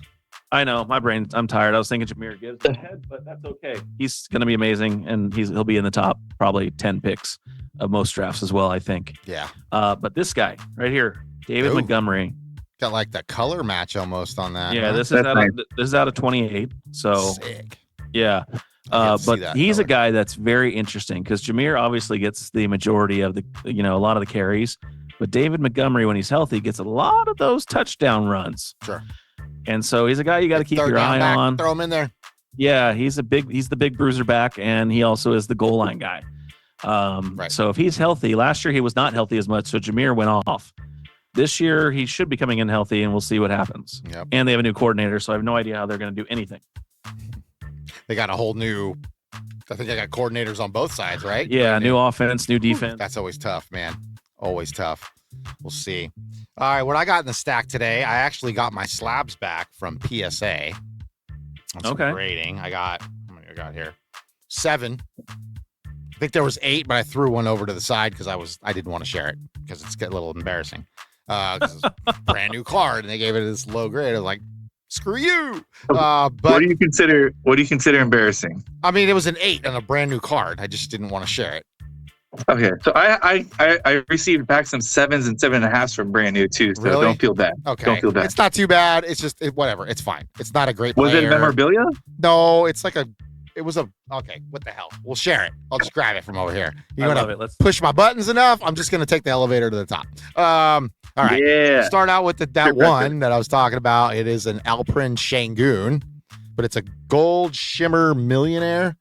I know. I'm tired. I was thinking Jameer Gibbs ahead, but that's okay. He's going to be amazing, and he'll be in the top probably 10 picks of most drafts as well, I think. Yeah. But this guy right here, David Ooh. Montgomery. Got like the color match almost on that. Yeah, huh? this is That's this is out of 28. So Sick. yeah. But he's a guy that's very interesting because Jameer obviously gets the majority of a lot of the carries, but David Montgomery, when he's healthy, gets a lot of those touchdown runs. Sure. And so he's a guy you got to keep your eye on. Throw him in there. Yeah, he's the big bruiser back, and he also is the goal line guy. Right. So if he's healthy, last year he was not healthy as much, so Jameer went off. This year he should be coming in healthy, and we'll see what happens. Yep. And they have a new coordinator, so I have no idea how they're going to do anything. They got a whole new. I think they got coordinators on both sides, right? Yeah, new offense, new defense. That's always tough, man. Always tough. We'll see. All right, what I got in the stack today, I actually got my slabs back from PSA. Okay. Grading. How many I got here? 7. I think there was 8, but I threw one over to the side because I didn't want to share it because it's a little embarrassing. 'Cause it's a brand new card, and they gave it this low grade. I was like, screw you. But what do you consider embarrassing? I mean, it was an 8 on a brand new card. I just didn't want to share it. Okay, so I received back some 7s and 7.5s from brand new too. So Really? don't feel bad. Okay, Don't feel bad. It's not too bad. It's just whatever. It's fine. It's not a great. Was player. it memorabilia? No, it's like it was a. Okay, what the hell? We'll share it. I'll just grab it from over here. You I want love to it. Let's push my buttons enough? I'm just gonna take the elevator to the top. All right. Yeah. Start out with that one that I was talking about. It is an Alprin Shangoon, but it's a gold shimmer millionaire.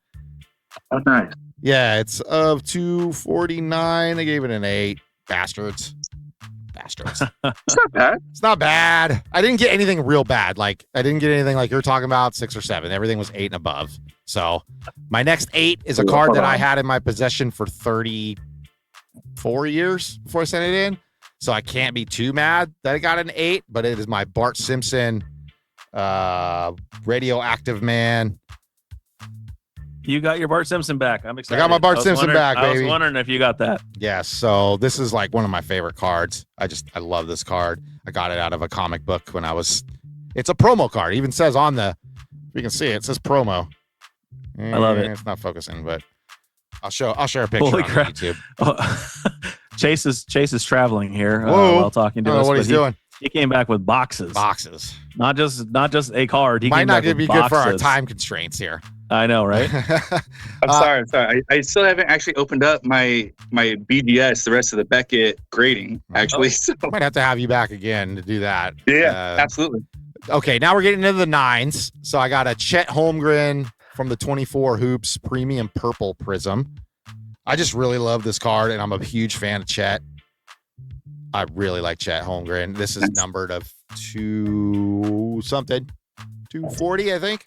Oh, nice. Yeah, it's of 249. They gave it an 8. Bastards. It's not bad. It's not bad. I didn't get anything real bad. Like I didn't get anything like you're talking about 6 or 7. Everything was 8 and above. So my next 8 is a card that I had in my possession for 34 years before I sent it in. So I can't be too mad that I got an 8, but it is my Bart Simpson radioactive man. You got your Bart Simpson back. I'm excited. I got my Bart Simpson back, baby. I was wondering if you got that. Yes. So this is like one of my favorite cards. I love this card. I got it out of a comic book when it's a promo card. It even says on you can see it says promo. I love it. It's not focusing, but I'll share a picture Holy on crap. YouTube. Oh, Chase is traveling here Whoa. while talking to I don't us. know what he's doing. He came back with boxes. Not just a card. He Might came not back with be boxes. good for our time constraints here. I know, right? I'm sorry. I still haven't actually opened up my BGS, the rest of the Beckett grading, actually. So Might have to have you back again to do that. yeah, absolutely. Okay, now we're getting into the 9s. So I got a Chet Holmgren from the 24 Hoops Premium Purple Prism. I just really love this card, and I'm a huge fan of Chet. I really like Chet Holmgren. This is numbered of 240, I think.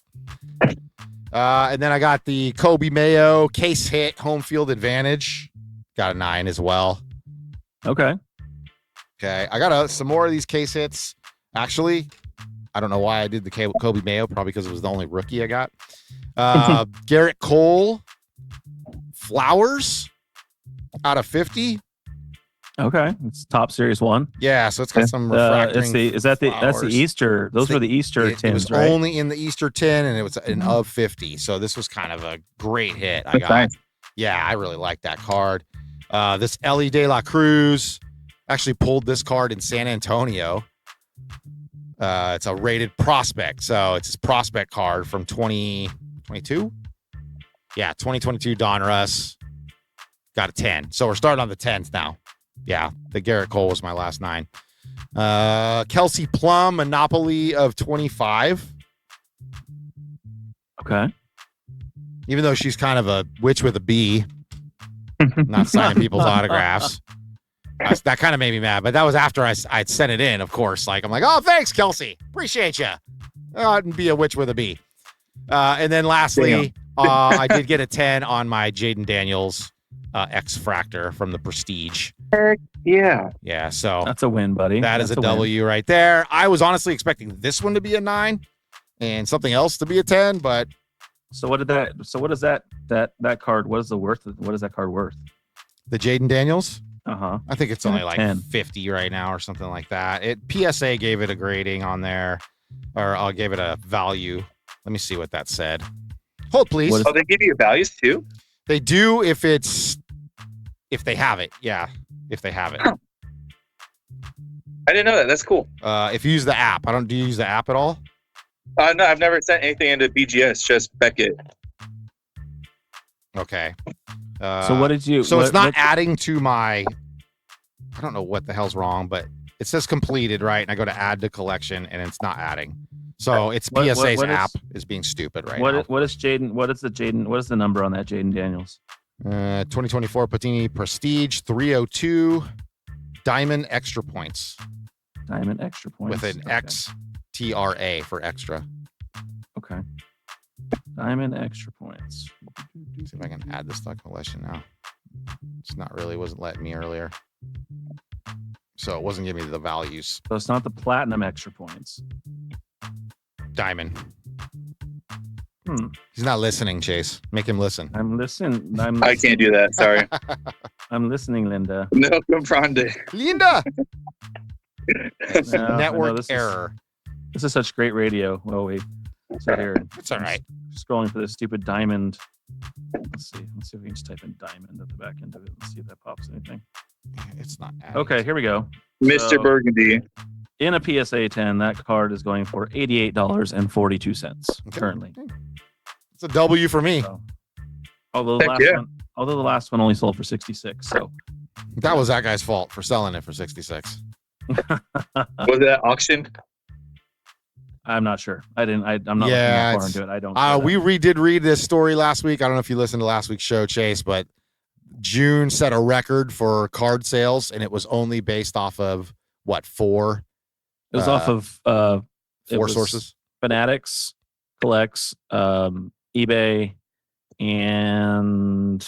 And then I got the Kobe Mayo case hit home field advantage. Got a 9 as well. Okay. I got some more of these case hits. Actually, I don't know why I did the Kobe Mayo, probably because it was the only rookie I got. Garrett Cole Flowers out of 50. Okay. It's top series 1. Yeah, so it's got some refracting. That's the Easter. Those were the Easter tins, It was right? only in the Easter tin, and it was an of 50. So this was kind of a great hit. I got. Nice. Yeah, I really like that card. This Ellie De La Cruz actually pulled this card in San Antonio. It's a rated prospect, so it's his prospect card from 2022. Yeah, 2022 Donruss. Got a 10. So we're starting on the 10s now. Yeah, the Garrett Cole was my last 9. Kelsey Plum, Monopoly of 25. Okay. Even though she's kind of a witch with a B, not signing people's autographs. That kind of made me mad, but that was after I'd sent it in, of course. Like, I'm like, oh, thanks, Kelsey. Appreciate you. I'd be a witch with a B. And then lastly, I did get a 10 on my Jaden Daniels X Fractor from the Prestige. Heck yeah. Yeah, so that's a win, buddy. That is a W right there. I was honestly expecting this one to be a 9 and something else to be a 10, but what is that card? What is that card worth? The Jaden Daniels? Uh-huh. I think it's only like 10. 50 right now or something like that. PSA gave it a grading on there, or I'll give it a value. Let me see what that said. Hold, please. Oh, they give you values too? They do if they have it. Yeah, if they have it. Huh. I didn't know that. That's cool. If you use the app. Do you use the app at all? No, I've never sent anything into BGS, just Beckett. Okay. So what did you? So it's what- not adding to my. I don't know what the hell's wrong, but it says completed, right? And I go to add to collection, and it's not adding. So it's What- PSA's what is- app is being stupid right What now. is, what is Jaden? What is the Jaden? What is the number on that Jaden Daniels? 2024 Patini Prestige 302 Diamond Extra Points Diamond extra points with an Okay. XTRA for extra. Okay. Diamond extra points. See if I can add this to collection now. It's not really wasn't letting me earlier, so it wasn't giving me the values. So it's not the platinum extra points. Diamond. Hmm. He's not listening, Chase. Make him listen. I'm listening. I can't do that. Sorry. I'm listening, Linda. No comprende. Linda. No, I know Network this is- error. This is such great radio. Oh wait. So here. It's all right. Scrolling for this stupid diamond. Let's see. Let's see if we can just type in diamond at the back end of it and see if that pops anything. It's not adding. Okay, here we go. Mr. So- Burgundy. In a PSA 10, that card is going for $88.42 currently. It's a W for me. So, although the Heck last yeah. one, only sold for 66. So That was that guy's fault for selling it for 66. Was that auction? I'm not sure. I'm not looking Yeah, that far it's- into it. I don't. We did read this story last week. I don't know if you listened to last week's show, Chase, but June set a record for card sales, and it was only based off of what, four It was off of it four was sources? Fanatics, Collects, eBay, and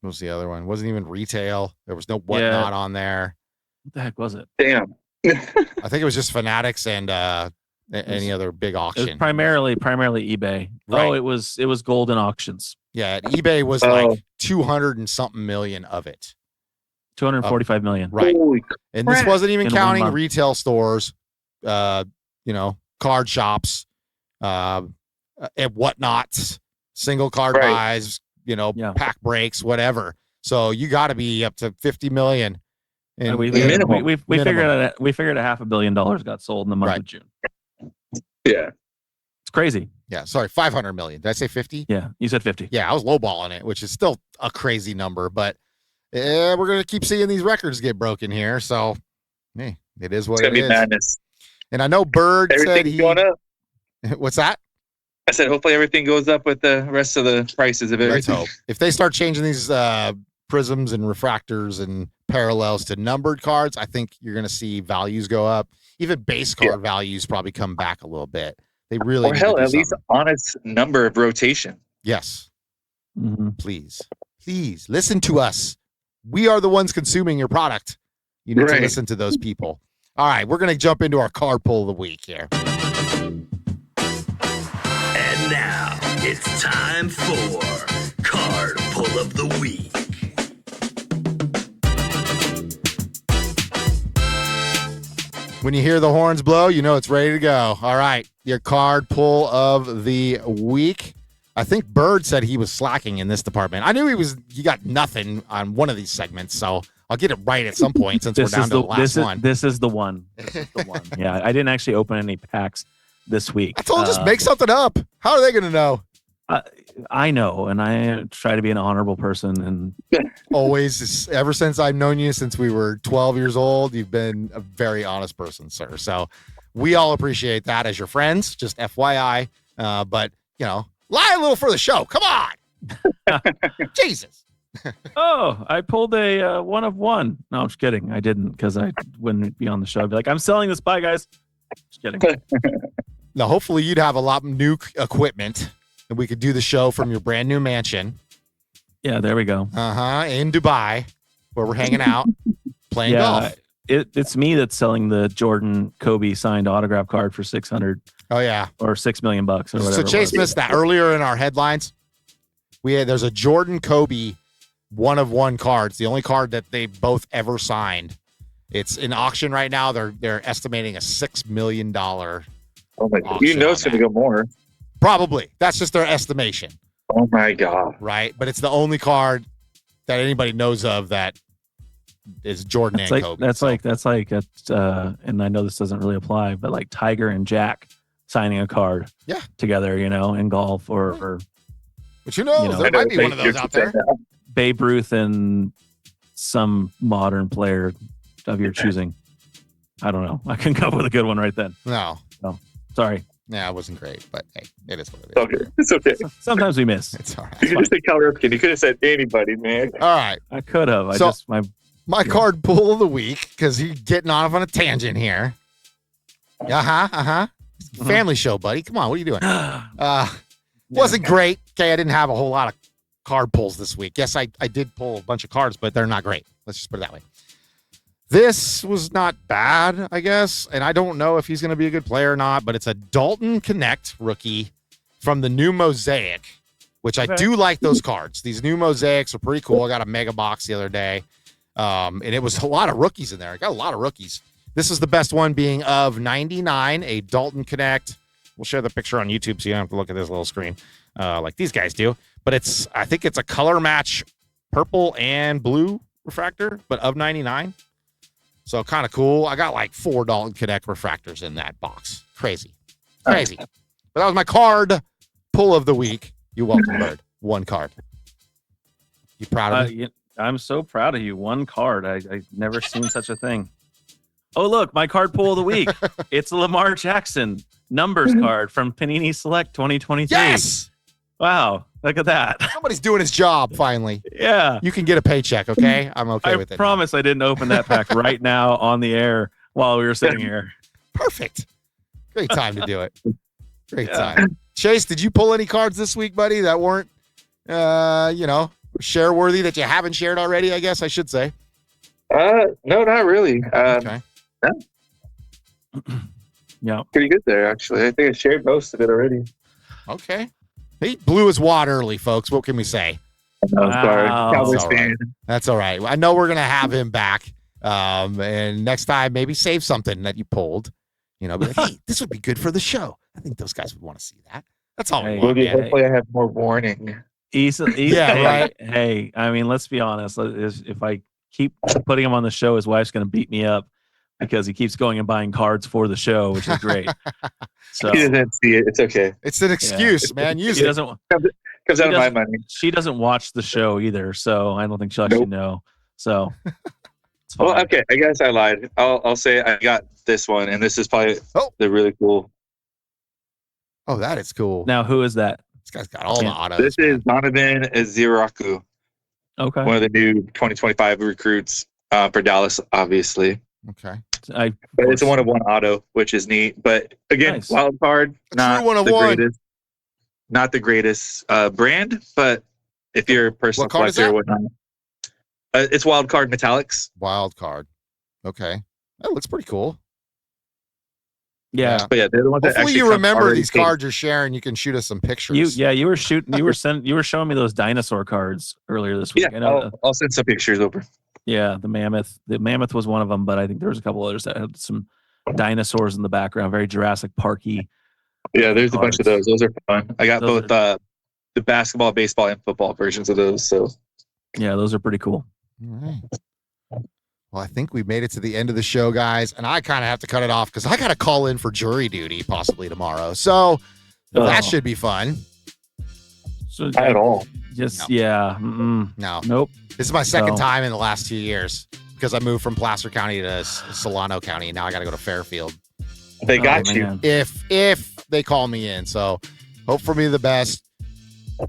What was the other one? Wasn't even retail. There was no whatnot on there. what the heck was it? Damn. I think it was just Fanatics and any other big It was auction. primarily eBay. Right. Oh, it was golden auctions. Yeah, eBay was Oh. like 200 and something million of it. 245 million. Right. Holy And this crap. wasn't even In 1 counting month. retail stores, card shops, and whatnots, single card Right. buys, Yeah. pack breaks, whatever. So you got to be up to 50 million. And we minimum. figured $500 million got sold in the month Right. of June. Yeah. It's crazy. yeah, sorry, 500 million. Did I say 50? Yeah, you said 50. Yeah, I was lowballing it, which is still a crazy number, but we're going to keep seeing these records get broken here. So, hey, it is what It's gonna it be is. madness. And I know Bird said Everything's going up. What's that? I said, hopefully everything goes up with the rest of the prices of Let's everything. hope. If they start changing these prisms and refractors and parallels to numbered cards, I think you're going to see values go up. Even base card values probably come back a little bit. They really Or need hell, to do at least something. honest number of rotation. Yes, Mhm. please listen to us. We are the ones consuming your product. You need to Right. listen to those people. All right, we're going to jump into our card pull of the week here. And now it's time for Card Pull of the Week. When you hear the horns blow, you know it's ready to go. All right, your card pull of the week. I think Bird said he was slacking in this department. I knew he got nothing on one of these segments, so I'll get it right at some point since we're down to the last one. This is the one. This is the one. Yeah, I didn't actually open any packs this week. I told him just make something up. How are they going to know? I know, and I try to be an honorable person, and Always, ever since I've known you, since we were 12 years old, you've been a very honest person, sir. So we all appreciate that as your friends, just FYI. But, lie a little for the show. Come on. Jesus. I pulled a 1 of 1. No, I'm just kidding. I didn't, because I wouldn't be on the show. I'd be like, I'm selling this. Bye, guys. Just kidding. Now, hopefully you'd have a lot of new equipment and we could do the show from your brand new mansion. Yeah, there we go. In Dubai, where we're hanging out, playing golf. It's me that's selling the Jordan Kobe signed autograph card for 600 Oh, yeah. or $6 million or whatever. So Chase it was. missed that earlier in our headlines. There's a Jordan Kobe 1 of 1 card. It's the only card that they both ever signed. It's in auction right now. They're estimating a $6 million. Oh my God. Auction You know on it's going to go more. Probably. That's just their estimation, Oh my God. right? But it's the only card that anybody knows of that is Jordan and Kobe. That's like and I know this doesn't really apply, but like Tiger and Jack signing a card Yeah. together, in golf or But who knows? You know, there might be one of those out there. Babe Ruth and some modern player of your choosing. I don't know. I couldn't come up with a good one right then. No. Sorry. Yeah, it wasn't great, but hey, it is what it is. Okay. It's okay. Sometimes we miss. It's all right. You could just say Cal Ripken. You could have said anybody, man. All right. I could have. My card pull of the week, because he's getting off on a tangent here. Family show, buddy. Come on, what are you doing? Wasn't great. Okay, I didn't have a whole lot of card pulls this week. Yes, I did pull a bunch of cards, but they're not great. Let's just put it that way. This was not bad, I guess, and I don't know if he's going to be a good player or not, but it's a Dalton Connect rookie from the new Mosaic, which I do like those cards. These new Mosaics are pretty cool. I got a mega box the other day, and it was a lot of rookies in there. I got a lot of rookies. This is the best one, being of 99, a Dalton Connect. We'll share the picture on YouTube so you don't have to look at this little screen like these guys do. But I think it's a color match purple and blue refractor, but of 99. So kind of cool. I got like 4 Dalton Connect refractors in that box. Crazy. But that was my card pull of the week. You're welcome, Bird. 1 card. You proud of me? I'm so proud of you. 1 card. I've never seen such a thing. Oh, look, my card pull of the week. It's a Lamar Jackson numbers card from Panini Select 2023. Yes! Wow. Look at that. Somebody's doing his job, finally. Yeah. You can get a paycheck, okay? I'm okay with it. I promise I didn't open that pack right now on the air while we were sitting here. Perfect. Great time to do it. Great time. Chase, did you pull any cards this week, buddy, that weren't, share worthy, that you haven't shared already, I guess I should say? No, not really. Okay. Yeah. Pretty good there, actually. I think I shared most of it already. Okay. He blew his wad early, folks. What can we say? I'm sorry. Wow. Cowboys That's all fan. That's all right. I know we're going to have him back. And next time, maybe save something that you pulled. Be like, hey, this would be good for the show. I think those guys would want to see that. That's all we want. Hopefully I have more warning. Yeah, right. Hey, I mean, let's be honest. If I keep putting him on the show, his wife's going to beat me up because he keeps going and buying cards for the show, which is great. So He doesn't see it. It's okay. It's an excuse, man. Use he it. doesn't. Comes out of my money. She doesn't watch the show either, so I don't think she'll actually know. So it's fine. Well, okay. I guess I lied. I'll say I got this one, and this is probably the really cool. Oh, that is cool. Now, who is that? This guy's got all the autos. This is Donovan Eziraku, Okay. one of the new 2025 recruits for Dallas, obviously. Okay. But it's a 1-of-1 auto, which is neat. But again, Nice. wild card, not true 1 of the 1. greatest. Not the greatest brand, but if you're a personal What card is collector or that? whatnot, it's wild card metallics. Wild card. Okay. That looks pretty cool. Yeah. But yeah, they're the ones that Hopefully actually you come remember already these painted. cards you're sharing. You can shoot us some pictures. You were showing me those dinosaur cards earlier this week. Yeah, I know. I'll send some pictures over. Yeah, the mammoth. The mammoth was one of them, but I think there was a couple others that had some dinosaurs in the background, very Jurassic Parky. Yeah, there's a bunch of those. cards. Those are fun. I got Those both the basketball, baseball, and football versions of those. So Yeah, those are pretty cool. All right. Well, I think we made it to the end of the show, guys, and I kind of have to cut it off because I got to call in for jury duty possibly tomorrow. So that should be fun. So, not at all. Just No. yeah. No, Nope. this is my second No. time in the last 2 years because I moved from Placer County to Solano County, and now I got to go to Fairfield. They got you. Man. If they call me in. So hope for me the best.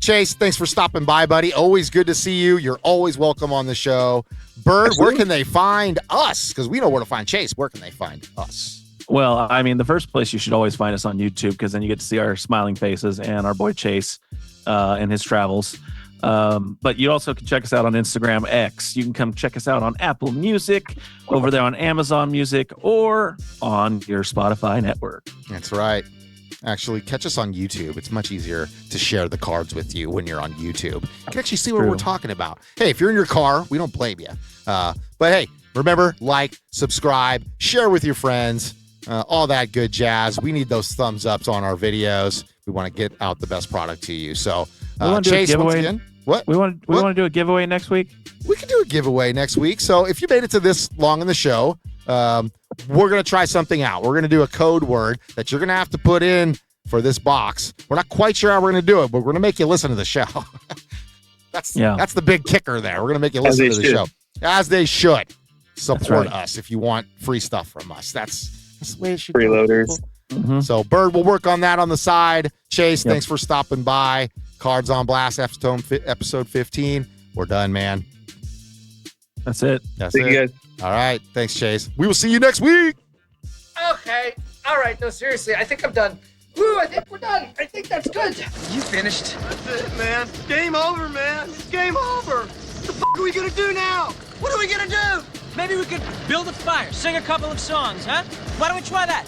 Chase, thanks for stopping by, buddy. Always good to see you. You're always welcome on the show. Bird, where can they find us? Because we know where to find Chase. Where can they find us? Well, I mean, the first place you should always find us on YouTube because then you get to see our smiling faces and our boy Chase and his travels. But you also can check us out on Instagram X. You can come check us out on Apple Music, over there on Amazon Music, or on your Spotify network. That's right. Actually, catch us on YouTube. It's much easier to share the cards with you when you're on YouTube. You can actually see what True. we're talking about. Hey, if you're in your car, we don't blame you. But hey, remember, like, subscribe, share with your friends, all that good jazz. We need those thumbs ups on our videos. We want to get out the best product to you. So, We wanna do a Chase, once giveaway. again, what? We want to do a giveaway next week. We can do a giveaway next week. So if you made it to this long in the show, we're going to try something out. We're going to do a code word that you're going to have to put in for this box. We're not quite sure how we're going to do it, but we're going to make you listen to the show. That's the big kicker there. We're going to make you listen to the show. As they should. Support us if you want free stuff from us. That's the way it should be. Freeloaders. Mm-hmm. So, Bird will work on that on the side. Chase, thanks for stopping by. Cards on Blast, episode 15. We're done, man. That's it. That's it. You guys. All right. Thanks, Chase. We will see you next week. Okay. All right. No, seriously. I think I'm done. Woo, I think we're done. I think that's good. You finished? That's it, man. Game over, man. It's game over. What the f*** are we gonna do now? What are we gonna do? Maybe we could build a fire, sing a couple of songs, huh? Why don't we try that?